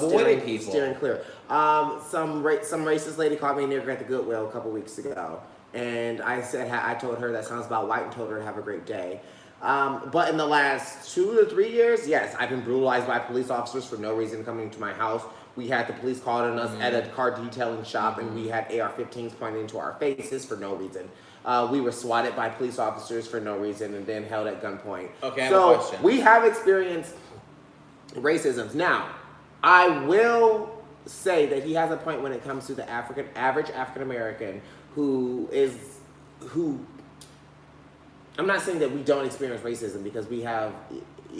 steering clear. Some racist lady called me a nigger at the Goodwill a couple weeks ago, and I told her that sounds about white and told her to have a great day. But in the last 2 to 3 years, yes, I've been brutalized by police officers for no reason coming to my house. We had the police calling us at a car detailing shop, and we had AR-15s pointing into our faces for no reason. We were swatted by police officers for no reason and then held at gunpoint. Okay, I have a question. We have experienced racisms. Now, I will say that he has a point when it comes to the average African American who. I'm not saying that we don't experience racism because we have.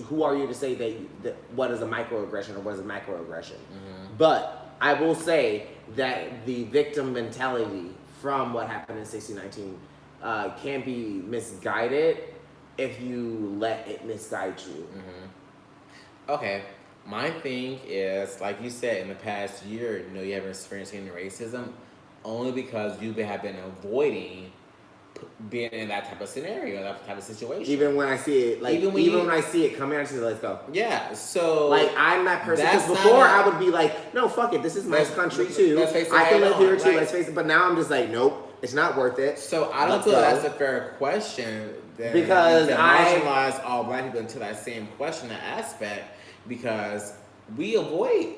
Who are you to say that what is a microaggression or what is a macroaggression? Mm-hmm. But I will say that the victim mentality from what happened in 1619 can be misguided if you let it misguide you. Mm-hmm. Okay. My thing is, like you said, in the past year, you haven't experienced any racism only because you have been avoiding being in that type of scenario, that type of situation. Even when I see it, like even when I see it coming out, she's like, let's go. Yeah, so like I'm that person. Because before I would be like, no, fuck it, this is my country too. I can live here too. Let's face it. But now I'm just like, nope, it's not worth it. So I don't feel that's a fair question. Because I marginalize all black people into that same question, that aspect, because we avoid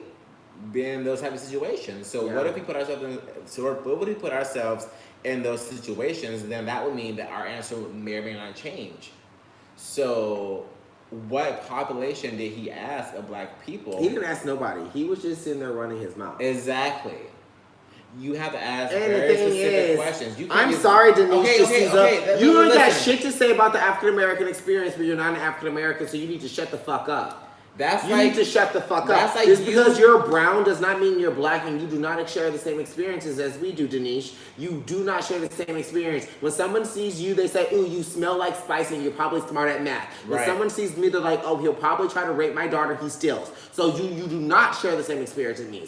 being in those type of situations. So what if we put ourselves in? So what would we put ourselves in those situations? Then that would mean that our answer may or may not change. So, what population did he ask of black people? He didn't ask nobody. He was just sitting there running his mouth. Exactly. You have to ask very specific questions. I'm sorry, Denise D'Souza. You ain't got shit to say about the African American experience, but you're not an African American, so you need to shut the fuck up. You need to shut the fuck up. Like just because you're brown does not mean you're black, and you do not share the same experiences as we do, Denise. You do not share the same experience. When someone sees you, they say, ooh, you smell like spice, and you're probably smart at math. When someone sees me, they're like, oh, he'll probably try to rape my daughter, he steals. So you do not share the same experience as me.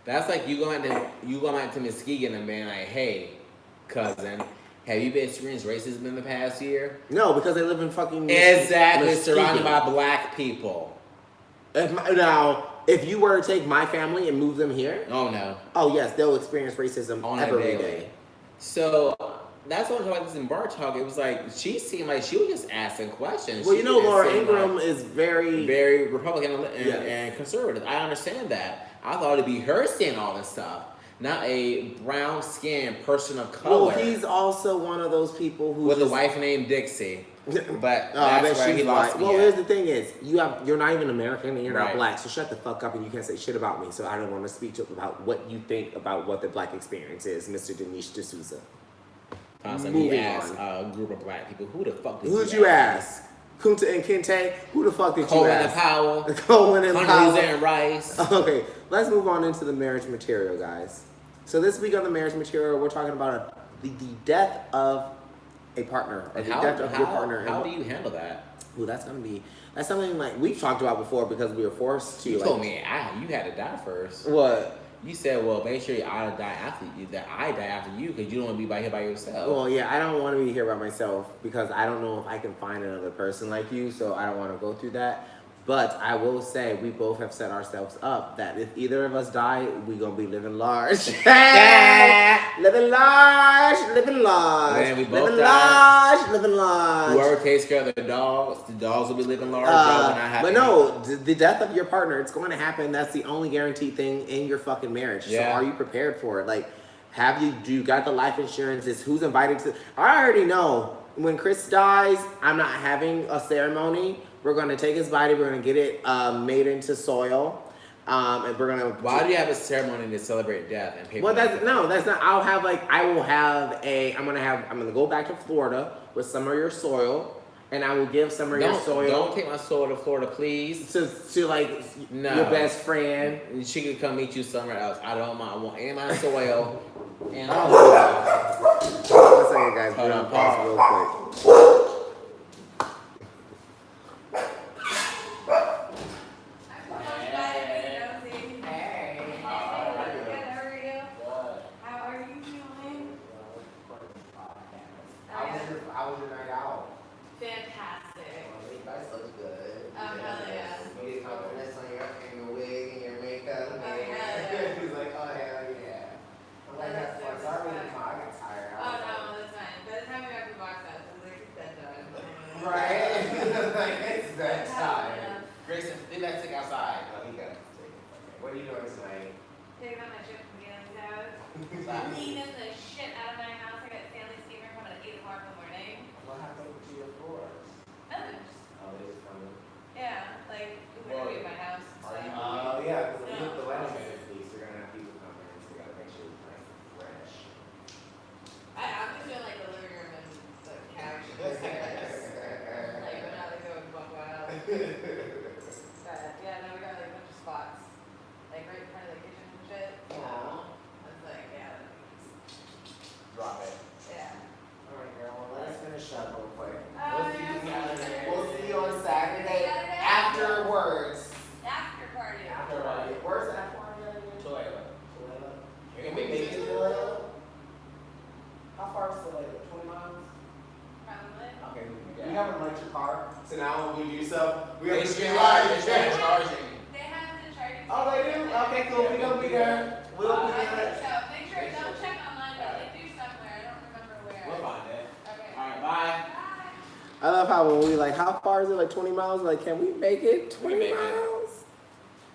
That's like you going to Muskegon and being like, hey, cousin, have you been experiencing racism in the past year? No, because they live in fucking Exactly, surrounded by black people. If you were to take my family and move them here, oh no. Oh yes, they'll experience racism every day. So that's what I'm talking about this in bar talk. It was like she seemed like she was just asking questions. Well, Laura Ingraham is very Republican and conservative. I understand that. I thought it'd be her saying all this stuff, not a brown-skinned person of color. Well, he's also one of those people who with a wife named Dixie. But that's where he lost me. Well, here's the thing: is you're not even American and you're not black, so shut the fuck up and you can't say shit about me. So I don't want to speak to about what you think about what the black experience is, Mr. Denise D'Souza. He asked a group of black people, "Who the fuck did you ask? Kunta and Kinte? Who the fuck did you ask? Cohen and Powell. Condoleezza and Rice. Okay, let's move on into the marriage material, guys. So this week on the marriage material, we're talking about the death of a partner, or the death of your partner. How do you handle that? Ooh, that's something like we've talked about before because we were forced to. You told me you had to die first. What? You said, well, make sure I die after you. That I die after you because you don't want to be here by yourself. Well, yeah, I don't want to be here by myself because I don't know if I can find another person like you, so I don't want to go through that. But I will say we both have set ourselves up that if either of us die, we're going to be living large. Living large. Man, we both living large. Whoever takes care of the dogs will be living large. But no, the death of your partner, it's going to happen. That's the only guaranteed thing in your fucking marriage. Yeah. So are you prepared for it? Like, do you got the life insurance? Who's invited to? I already know when Kris dies, I'm not having a ceremony. We're going to take his body. We're going to get it made into soil. And we're going to... Why do you have a ceremony to celebrate death? And well, that's not... I'm going to go back to Florida with some of your soil. And I will give some of your soil... Don't take my soil to Florida, please. To your best friend. She can come meet you somewhere else. I don't mind. I want any of my soil. And One second, guys. We're going to pause real quick. yeah, no, we got like a bunch of spots. Like right in front of the kitchen and shit. Yeah. I was like, yeah. Drop it. Yeah. All right, girl. Well, let's finish up real quick. Oh, yeah. We'll see you on Saturday afterwards. After party. After party. Where's that party again? Toledo. Can we make it to Toledo? How far is Toledo? 20 miles? Probably. Okay. We have an electric car, so now when we do stuff, we have It's to been ride. charging. They have the charging. Oh, they do? Okay, cool. We're gonna be there. We'll be I think there. so. Make sure, don't check online, but they do somewhere. I don't remember where. We'll find it. Okay. Alright, bye. Bye. I love how when we like, how far is it? Like 20 miles? Like, can we make it 20 make it. miles?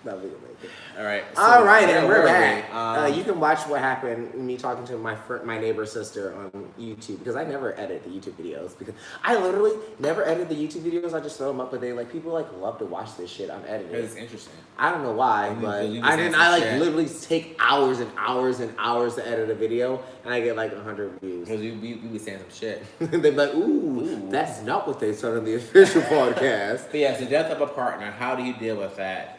No, we can make it. Alright. All right, and we're where back. were we? You can watch what happened, me talking to my neighbor's sister on YouTube, because I never edit the YouTube videos, because I literally never edit the YouTube videos. I just throw them up, but they like, people like love to watch this shit unedited. It's interesting. I don't know why, And but we I saying didn't. I some like shit. literally take hours and hours and hours to edit a video, and I get like 100 views. Because we be saying some shit. They're like, ooh, that's not what they said on the official podcast. But yes, the death of a partner, how do you deal with that?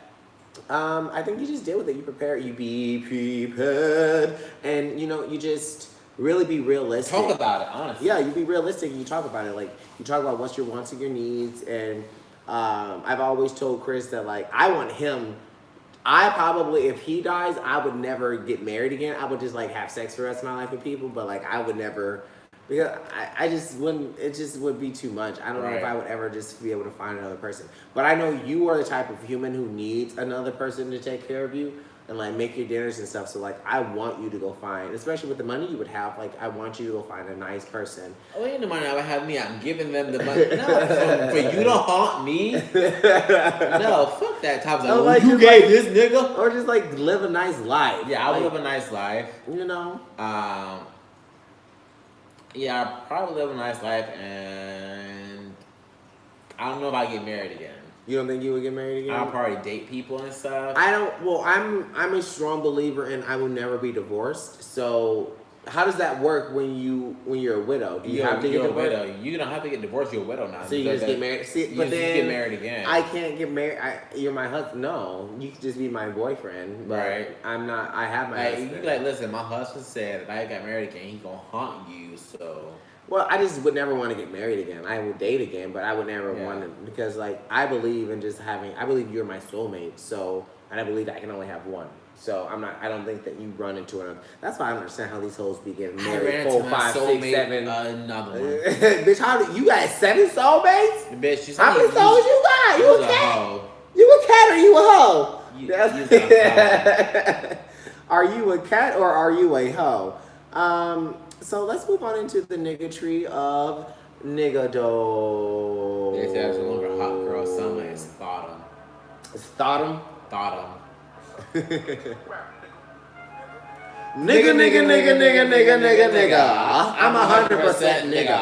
I think you just deal with it. You prepare. You be prepared, and you just really be realistic. Talk about it, honestly. Yeah, you be realistic and you talk about it. Like, you talk about what's your wants and your needs. And I've always told Chris that, like, I want him. I probably, if he dies, I would never get married again. I would just, like, have sex for the rest of my life with people. But, like, I would never, because I just wouldn't, it just would be too much. I don't know if Right. I would ever just be able to find another person. But I know you are the type of human who needs another person to take care of you and like make your dinners and stuff. So like, I want you to go find, especially with the money you would have, like I want you to go find a nice person. Oh, ain't the money I would have me. I'm giving them the money. No, for you to haunt me? No, fuck that type of Oh, like, like, you just gave this nigga? Or just like live a nice life. Yeah, I would like, live a nice life. Yeah, I'd probably live a nice life, and I don't know if I get married again. You don't think you would get married again? I'll probably date people and stuff. I don't. Well, I'm a strong believer in I will never be divorced. So how does that work when you're a widow? Do you have to get you're a divorced? widow. You don't have to get divorced. You're a widow now. So you just get married. See, You but just then get married again. I can't get married. You're my husband. No, you could just be my boyfriend. But Right. I'm not. I have my Like, husband. you be like, listen, my husband said if I got married again, he gonna haunt you. So Well, I just would never want to get married again. I would date again, but I would never Yeah. want to, because like I believe in just having. I believe you're my soulmate. So, and I believe I can only have one. So I'm not. I don't think that you run into another. That's why I don't understand how these hoes be getting I married. ran 4, into my 5, 6, soulmate, 7. another one. Bitch, how do you got 7 soulmates? The bitch, you How many souls you got? You a a cat? hoe. You a cat or you a hoe? You That's- a Are you a cat or are you a hoe? So let's move on into the nigga tree of nigga-do. They said it's no longer hot girl summer, it's bottom. It's Thottum. Bottom. Nigga. I'm 100% nigga.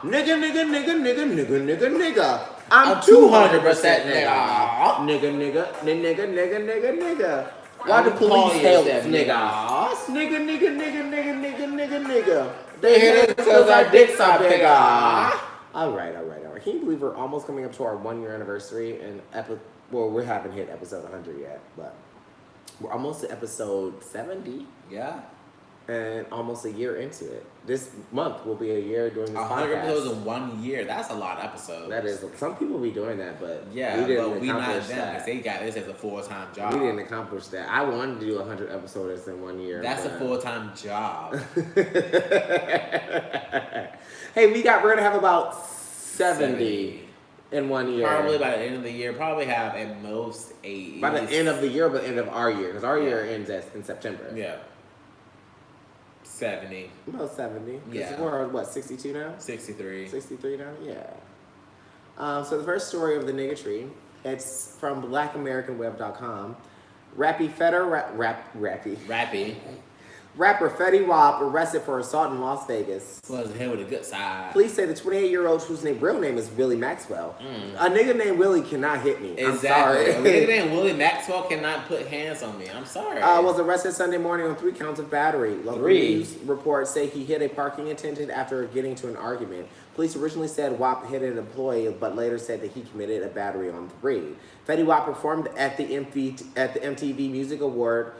Nigga. I'm 200% nigga. Nigga. Why the police help nigga? Nigga. They hit us because our dicks are bigger. All right. Can you believe we're almost coming up to our 1-year anniversary and well, we haven't hit episode 100 yet, but we're almost to episode 70 Yeah. and almost a year into it. This month will be a year doing this 100 episodes podcast. in 1 year. That's a lot of episodes. That is, some people be doing that, but Yeah, we didn't but we not accomplish them that. because they got this as a full-time job. We didn't accomplish that. I wanted to do 100 episodes in 1 year. That's a but- full-time job. Hey, we're gonna have about 70 in 1 year. Probably by the end of the year, probably have at most 8. By the end of the year, but end of our year, because our year ends in September. Yeah. 70. About 70. 'Cause Yeah. We're what, 62 now? 63. 63 now? Yeah. So the first story of the nigga tree, it's from BlackAmericanWeb.com. Rappy Feder, Rappy. Rappy. Rapper Fetty Wap arrested for assault in Las Vegas. Was hit with a good side. Police say the 28-year-old, whose real name is Willie Maxwell. A nigga named Willie cannot hit me. Exactly. I'm sorry. A nigga named Willie Maxwell cannot put hands on me. I'm sorry. Was arrested Sunday morning on 3 counts of battery. Local news reports say he hit a parking attendant after getting into an argument. Police originally said Wap hit an employee, but later said that he committed a battery on 3. Fetty Wap performed at the MTV Music Award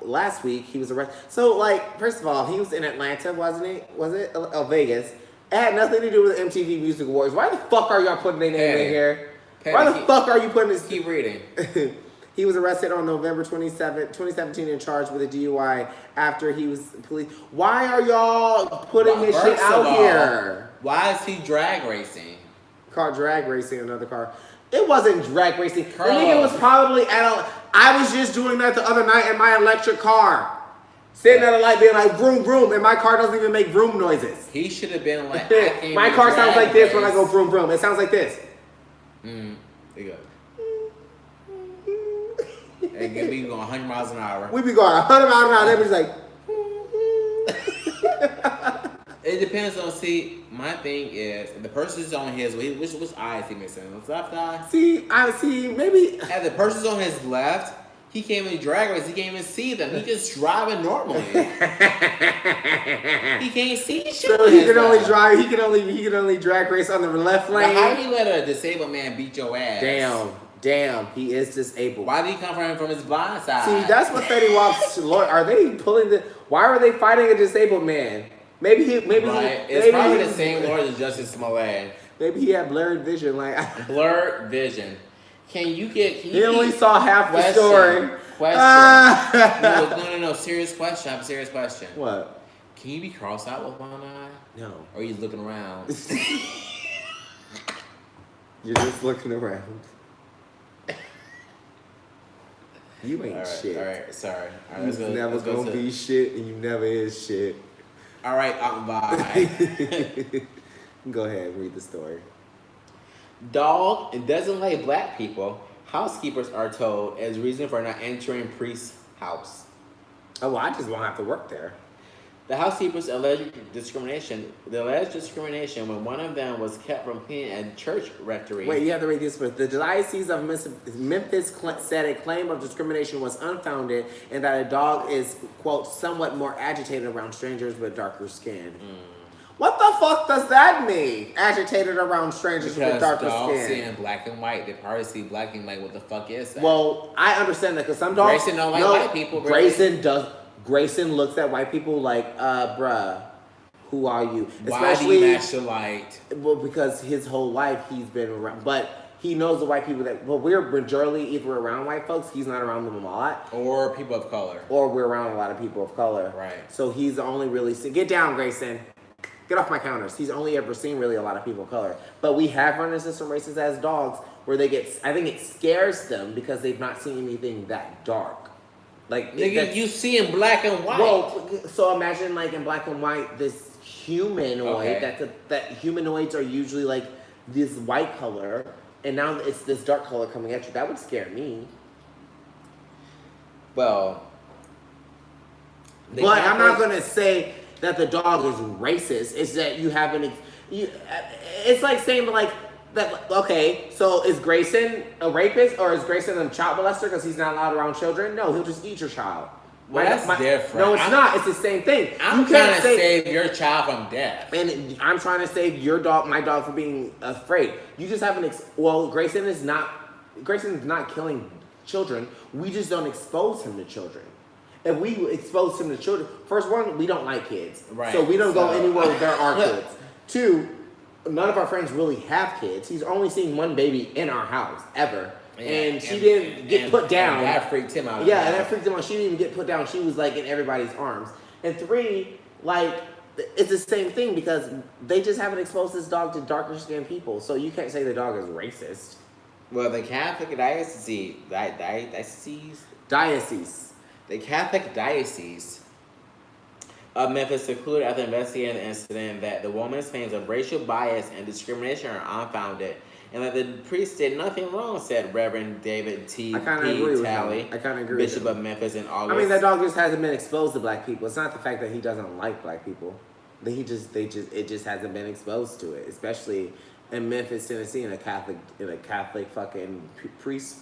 last week. He was arrested. So, like, first of all, he was in Atlanta, wasn't he? Was it? Oh, Vegas. It had nothing to do with the MTV Music Awards. Why the fuck are y'all putting their name in here? Why the fuck are you putting this? Keep reading. He was arrested on November 27, 2017 and charged with a DUI after he was police. Why are y'all putting his shit out here? Why is he drag racing? Car drag racing another car. It wasn't drag racing. Karlos. The nigga was probably I was just doing that the other night in my electric car. Sitting at a light being like vroom vroom, and my car doesn't even make vroom noises. He should have been like my car sounds like this when I go vroom vroom. It sounds like this. There you go. And get me going 100 miles an hour. We be going 100 miles an hour. Everybody's like. It depends on. See, my thing is, if the person's on his which eye is he missing? The left eye. See. Maybe. If the person's on his left, he can't even drag race. He can't even see them. He just driving normally. He can't see shit. So he can only drive. He can only drag race on the left lane. But how do you let a disabled man beat your ass? Damn, he is disabled. Why did he come from his blind side? See, that's what Fetty Wap's lawyer. Are they pulling the? Why are they fighting a disabled man? Maybe it's probably the same lawyer as Justice Smollett. Maybe he had blurred vision, like blurred vision. He only saw half the story. No. Serious question. I have a serious question. What? Can you be crossed out with one eye? No. Or are you looking around? You're just looking around. You ain't shit. All right, sorry. All right, You never gonna be shit, and you never is shit. All right, bye. Go ahead, read the story. Dog doesn't like black people. Housekeepers are told as reason for not entering priest's house. Oh, well, I just won't have to work there. The housekeepers alleged discrimination when one of them was kept from cleaning a church rectory. Wait, you have to read this first. The Diocese of Memphis said a claim of discrimination was unfounded and that a dog is, quote, somewhat more agitated around strangers with darker skin. What the fuck does that mean? Agitated around strangers with darker dogs skin. see in black and white. They probably see black and white. What the fuck is that? Well, I understand that because some dogs. Grayson don't like white people. Grayson looks at white people like, bruh, who are you? Why do you match the light? Well, because his whole life he's been around, but he knows the white people that. Well, we're majorly either around white folks. He's not around them a lot, or people of color, or we're around a lot of people of color. Right. So he's only really get down, Grayson. Get off my counters. He's only ever seen really a lot of people of color. But we have run into some races as dogs where they get. I think it scares them because they've not seen anything that dark. Like nigga, you see in black and white. Well, so imagine like in black and white, this humanoid. Okay. That humanoids are usually like this white color, and now it's this dark color coming at you. That would scare me. Well, but I'm not gonna say that the dog is racist. It's that you have it's like saying like that. Okay, so is Grayson a rapist or is Grayson a child molester because he's not allowed around children? No, he'll just eat your child. Well, that's different. No, it's not. It's the same thing. I'm trying to save your child from death. And I'm trying to save my dog from being afraid. You just haven't. Grayson is not killing children. We just don't expose him to children. If we expose him to children, first one, we don't like kids. Right. So we don't go anywhere where there are kids. Two, none of our friends really have kids. He's only seen one baby in our house, ever. Yeah, and she didn't get put down. And that freaked him out. Yeah, and that freaked him out. She didn't even get put down. She was like in everybody's arms. And three, like, it's the same thing because they just haven't exposed this dog to darker skinned people. So you can't say the dog is racist. Well, the Catholic Diocese. The Catholic Diocese of Memphis concluded after investigating the incident that the woman's claims of racial bias and discrimination are unfounded and that the priest did nothing wrong, said Reverend David T. I kind of agree with Talley, him. I kind of agree Bishop with him. of Memphis in August. I mean, that dog just hasn't been exposed to black people. It's not the fact that he doesn't like black people. That it just hasn't been exposed to it, especially in Memphis, Tennessee, in a Catholic fucking priest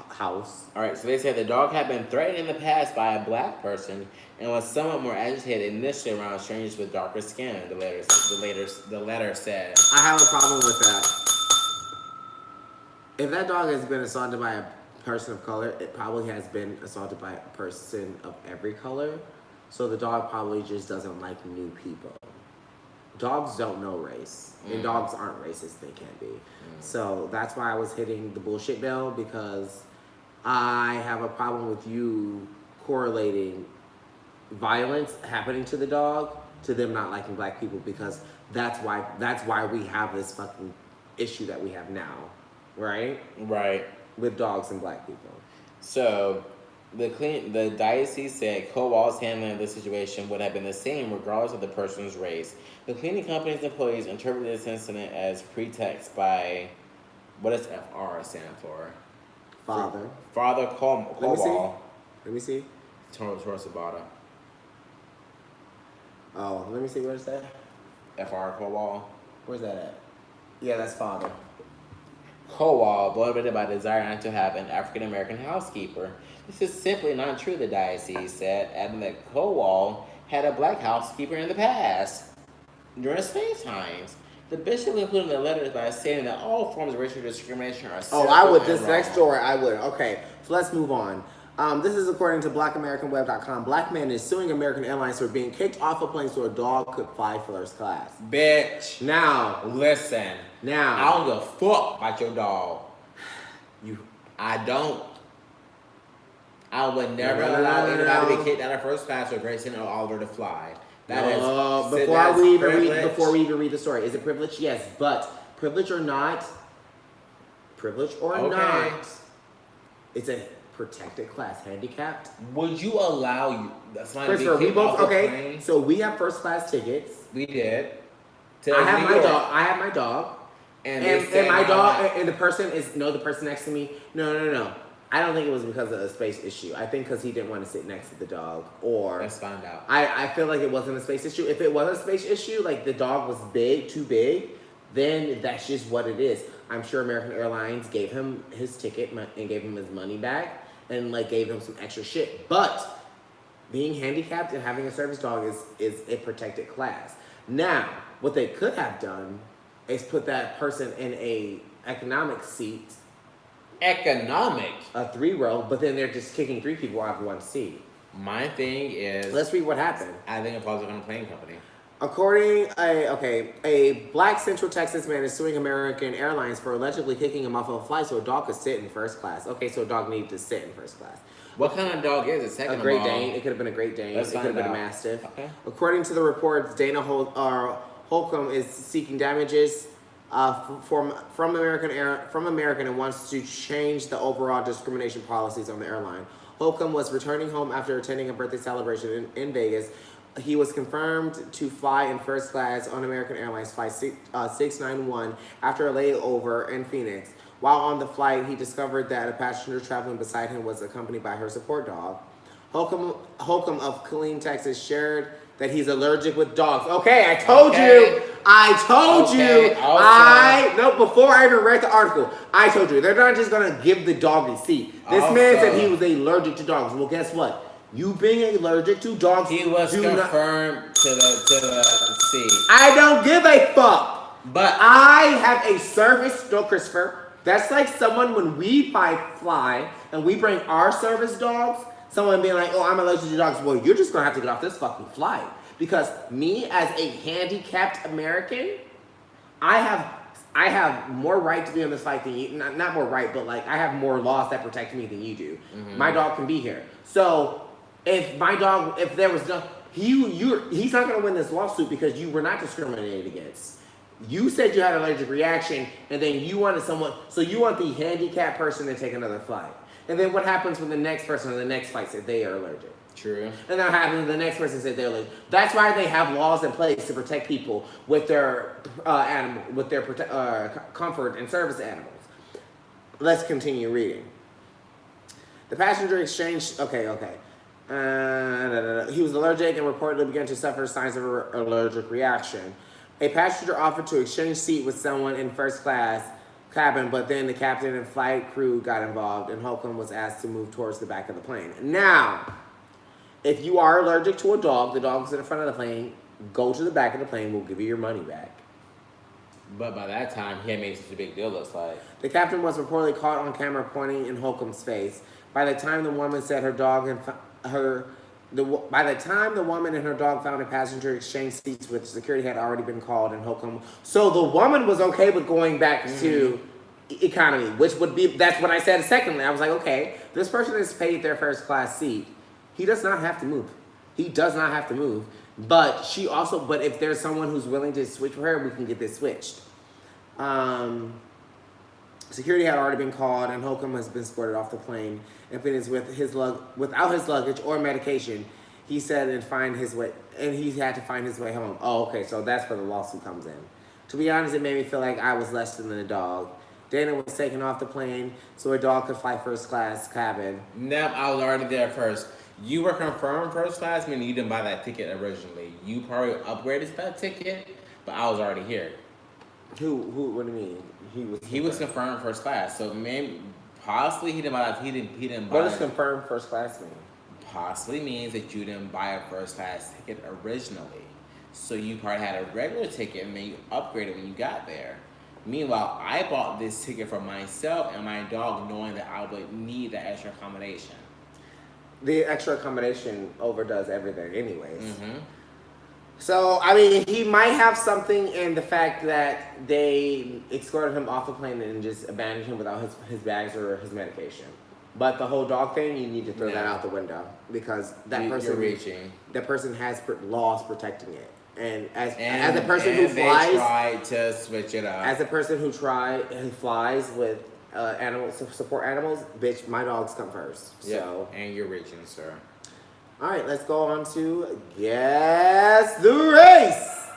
house. All right, so they said the dog had been threatened in the past by a black person and was somewhat more agitated initially around strangers with darker skin. The letter said. I have a problem with that. If that dog has been assaulted by a person of color, it probably has been assaulted by a person of every color. So the dog probably just doesn't like new people. Dogs don't know race, and dogs aren't racist. They can't be. So that's why I was hitting the bullshit bell, because I have a problem with you correlating violence happening to the dog to them not liking black people, because that's why we have this fucking issue that we have now, right? Right. With dogs and black people. So the diocese said Kowal's handling of the situation would have been the same regardless of the person's race. The cleaning company's employees interpreted this incident as pretext by, what does FR stand for? Father. Father Kowal. Let me see. Torah Sabata. Oh, let me see. Where's that? FR Kowal. Where's that at? Yeah, that's father. Kowal, motivated by desire not to have an African American housekeeper. This is simply not true, the diocese said, adding that Kowal had a black housekeeper in the past. During slave times, the bishop included the letters by stating that all forms of racial discrimination are Oh, I would. sinful This and next wrong. story, I would. Okay, so let's move on. This is according to BlackAmericanWeb.com. Black man is suing American Airlines for being kicked off a plane so a dog could fly first class. Bitch. Now, Listen. I now, don't give a fuck about your dog. I don't. I would never No. allow anybody to be kicked out of first class or Grayson or Oliver to fly. That is before we even privilege. read the story, is it privilege? Yes, but privilege or not, Okay. it's a protected class, handicapped. Would you allow somebody to Christopher, be we kicked both off the okay. plane? So we have first class tickets. We did. To I have New my York. dog. I have my dog. And my dog and the person is the person next to me. No. I don't think it was because of a space issue. I think because he didn't want to sit next to the dog, or Let's find out. I feel like it wasn't a space issue. If it was a space issue, like the dog was too big, then that's just what it is. I'm sure American Airlines gave him his ticket and gave him his money back and like gave him some extra shit. But being handicapped and having a service dog is a protected class. Now, what they could have done is put that person in a economic seat, Economic. a 3-row, but then they're just kicking 3 people out of 1 seat. My thing is, Let's read what happened. I think it falls on a plane company. A black Central Texas man is suing American Airlines for allegedly kicking him off of a flight so a dog could sit in first class. Okay, so a dog needed to sit in first class. What kind of dog is it? Second A Great of all, Dane. It could have been a Great Dane. Let's It could have find been a out. Mastiff. Okay. According to the reports, Holcomb is seeking damages from American and wants to change the overall discrimination policies on the airline. Holcomb was returning home after attending a birthday celebration in Vegas. He was confirmed to fly in first class on American Airlines Flight 691 after a layover in Phoenix. While on the flight, he discovered that a passenger traveling beside him was accompanied by her support dog. Holcomb of Killeen, Texas, shared that he's allergic with dogs. Okay, I told you. Okay, also- Before I even read the article, I told you. They're not just going to give the dog a seat. This man said he was allergic to dogs. Well, guess what? You being allergic to dogs, He was confirmed to the seat. I don't give a fuck. But I have a service, no, Christopher. That's like someone when we fly and we bring our service dogs, someone being like, oh, I'm allergic to dogs. Well, you're just going to have to get off this fucking flight. Because me as a handicapped American, I have more right to be on this flight than you. Not more right, but like I have more laws that protect me than you do. Mm-hmm. My dog can be here. So if there was no, he's not going to win this lawsuit because you were not discriminated against. You said you had an allergic reaction, and then you wanted someone, so you want the handicapped person to take another flight. And then what happens when the next person on the next flight said they are allergic? True. And then having the next person say they're like, that's why they have laws in place to protect people with their comfort and service animals. Let's continue reading. The passenger exchanged. Okay. He was allergic and reportedly began to suffer signs of an allergic reaction. A passenger offered to exchange seat with someone in first class cabin, but then the captain and flight crew got involved, and Holcomb was asked to move towards the back of the plane. Now, if you are allergic to a dog, the dog's in the front of the plane, go to the back of the plane, we'll give you your money back. But by that time, he had made such a big deal, looks like. The captain was reportedly caught on camera pointing in Holcomb's face. By the time the woman said her dog and by the time the woman and her dog found a passenger exchange seats with, security had already been called, and Holcomb. So the woman was okay with going back to economy, which would be, that's what I said secondly. I was like, okay, this person has paid their first class seat. He does not have to move. But but if there's someone who's willing to switch with her, we can get this switched. Security had already been called, and Holcomb has been escorted off the plane. If it is without his luggage or medication, he said, and he had to find his way home. Oh, okay, so that's where the lawsuit comes in. To be honest, it made me feel like I was less than a dog. Dana was taken off the plane so a dog could fly first class cabin. Nope, I was already there first. You were confirmed first class, meaning you didn't buy that ticket originally. You probably upgraded that ticket, but I was already here. Who? What do you mean? He was confirmed first class, so maybe possibly he didn't buy that. He didn't buy. What does confirmed first class mean? Possibly means that you didn't buy a first class ticket originally, so you probably had a regular ticket and then you upgraded when you got there. Meanwhile, I bought this ticket for myself and my dog, knowing that I would need that extra accommodation. The extra accommodation overdoes everything, anyways. Mm-hmm. So, I mean, he might have something in the fact that they escorted him off the plane and just abandoned him without his bags or his medication. But the whole dog thing, you need to throw that out the window, because that person has laws protecting it. And as a person who flies, they tried to switch it up. As a person who flies with animals, support animals, bitch, my dogs come first. Yep. So, and you're reaching, sir. All right, let's go on to Guess the Race.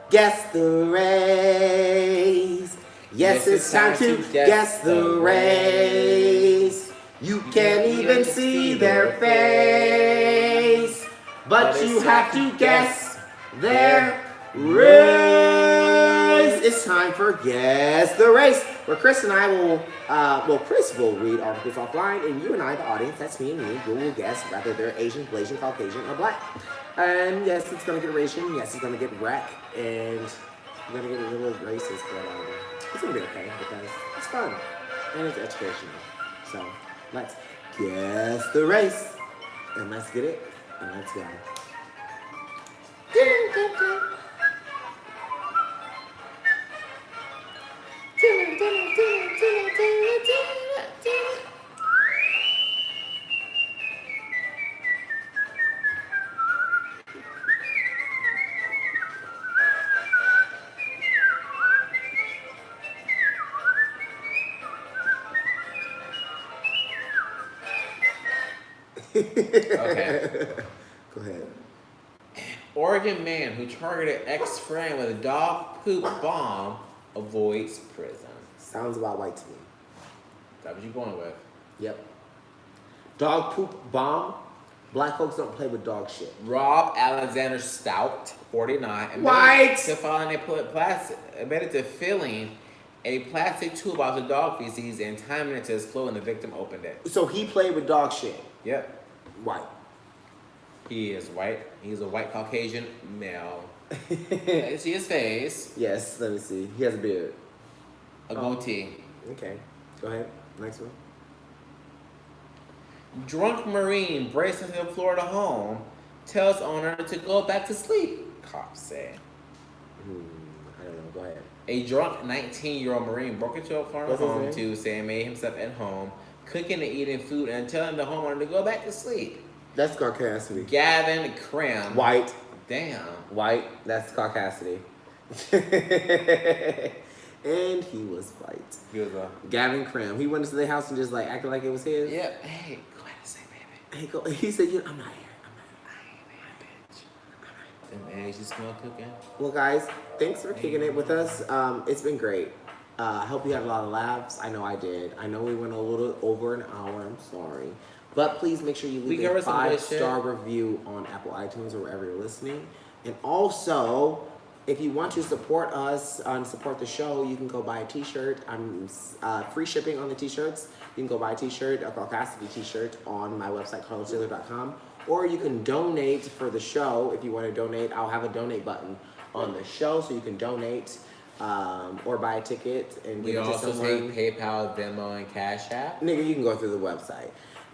Guess the race. Yes, it's time to guess the race. You can't even see their face, but you have to guess their race. It's time for Guess the Race, where Kris and I will, Kris will read articles offline, and you and I, the audience, that's me and you, will guess whether they're Asian, Blasian, Caucasian, or Black. And yes, it's going to get Asian, yes, it's going to get wreck, and we're going to get a little racist, but it's going to be okay, because it's fun, and it's educational. So, let's guess the race, and let's get it, and let's go. Okay. Go ahead. Oregon man who targeted ex-friend with a dog poop bomb avoids prison. Sounds about white to me. Is that what you going with? Yep. Dog poop bomb. Black folks don't play with dog shit. Rob Alexander Stout, 49, admitted to filling a plastic toolbox with dog feces and timing it to explode, and the victim opened it. So he played with dog shit. Yep. White. He is white. He's a white Caucasian male. You see his face. Yes, let me see. He has a beard. A goatee. Okay. Go ahead. Next one. Drunk Marine breaks into Florida home, tells owner to go back to sleep, cops say. I don't know. Go ahead. A drunk 19-year-old Marine broke into a Florida home Tuesday and made himself at home, cooking and eating food and telling the homeowner to go back to sleep. That's Cassidy. Gavin Krim. White. Damn. White. That's Cassidy. And he was right. He was Gavin Cram. He went into the house and just like acted like it was his. yeah. Hey, go ahead and say, baby. He said, I'm not here. Them eggs you smell cooking. Well, guys, thanks for kicking it with us. It's been great. I hope you had a lot of laughs. I know I did. I know we went a little over an hour. I'm sorry. But please make sure you leave a 5-star review on Apple iTunes or wherever you're listening. And also, if you want to support us and support the show, you can go buy a t-shirt. I'm free shipping on the t-shirts. You can go buy a t-shirt, a Cassidy t-shirt on my website, carlostaylor.com. Or you can donate for the show. If you want to donate, I'll have a donate button on the show so you can donate or buy a ticket and We give it to also someone. take PayPal, Venmo, and Cash App. Nigga, you can go through the website.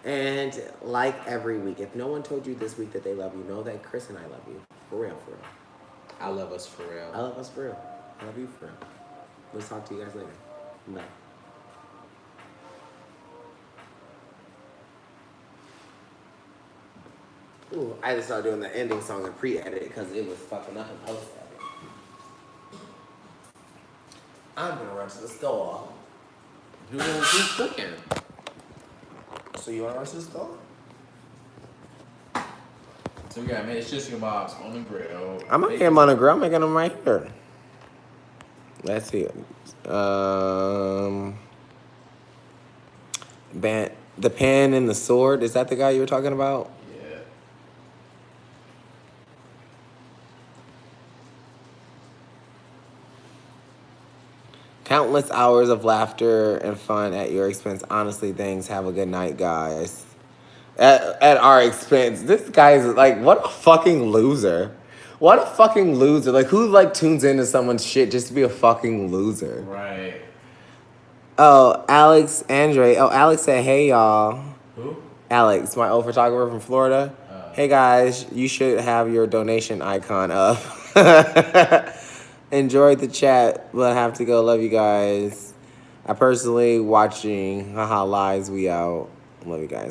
And like every week, if no one told you this week that they love you, know that Kris and I love you. For real, for real. I love us for real. I love us for real. I love you for real. Let's talk to you guys later. Bye. Ooh, I just started doing the ending song and pre-edit because it was fucking up and post-edit. I'm gonna run to the store. Who's cooking? So you wanna run to the store? So we got made chicken kebabs on the grill. I'm not making them on the grill. I'm making them right here. Let's see. The pen and the sword. Is that the guy you were talking about? Yeah. Countless hours of laughter and fun at your expense. Honestly, thanks. Have a good night, guys. At our expense. This guy is like, what a fucking loser. What a fucking loser. Like, who like tunes into someone's shit just to be a fucking loser? Right. Oh, Alex Andre. Oh, Alex said, hey, y'all. Who? Alex, my old photographer from Florida. Hey, guys, you should have your donation icon up. Enjoyed the chat, but I have to go. Love you guys. I personally watching. Haha, lies, we out. Love you guys.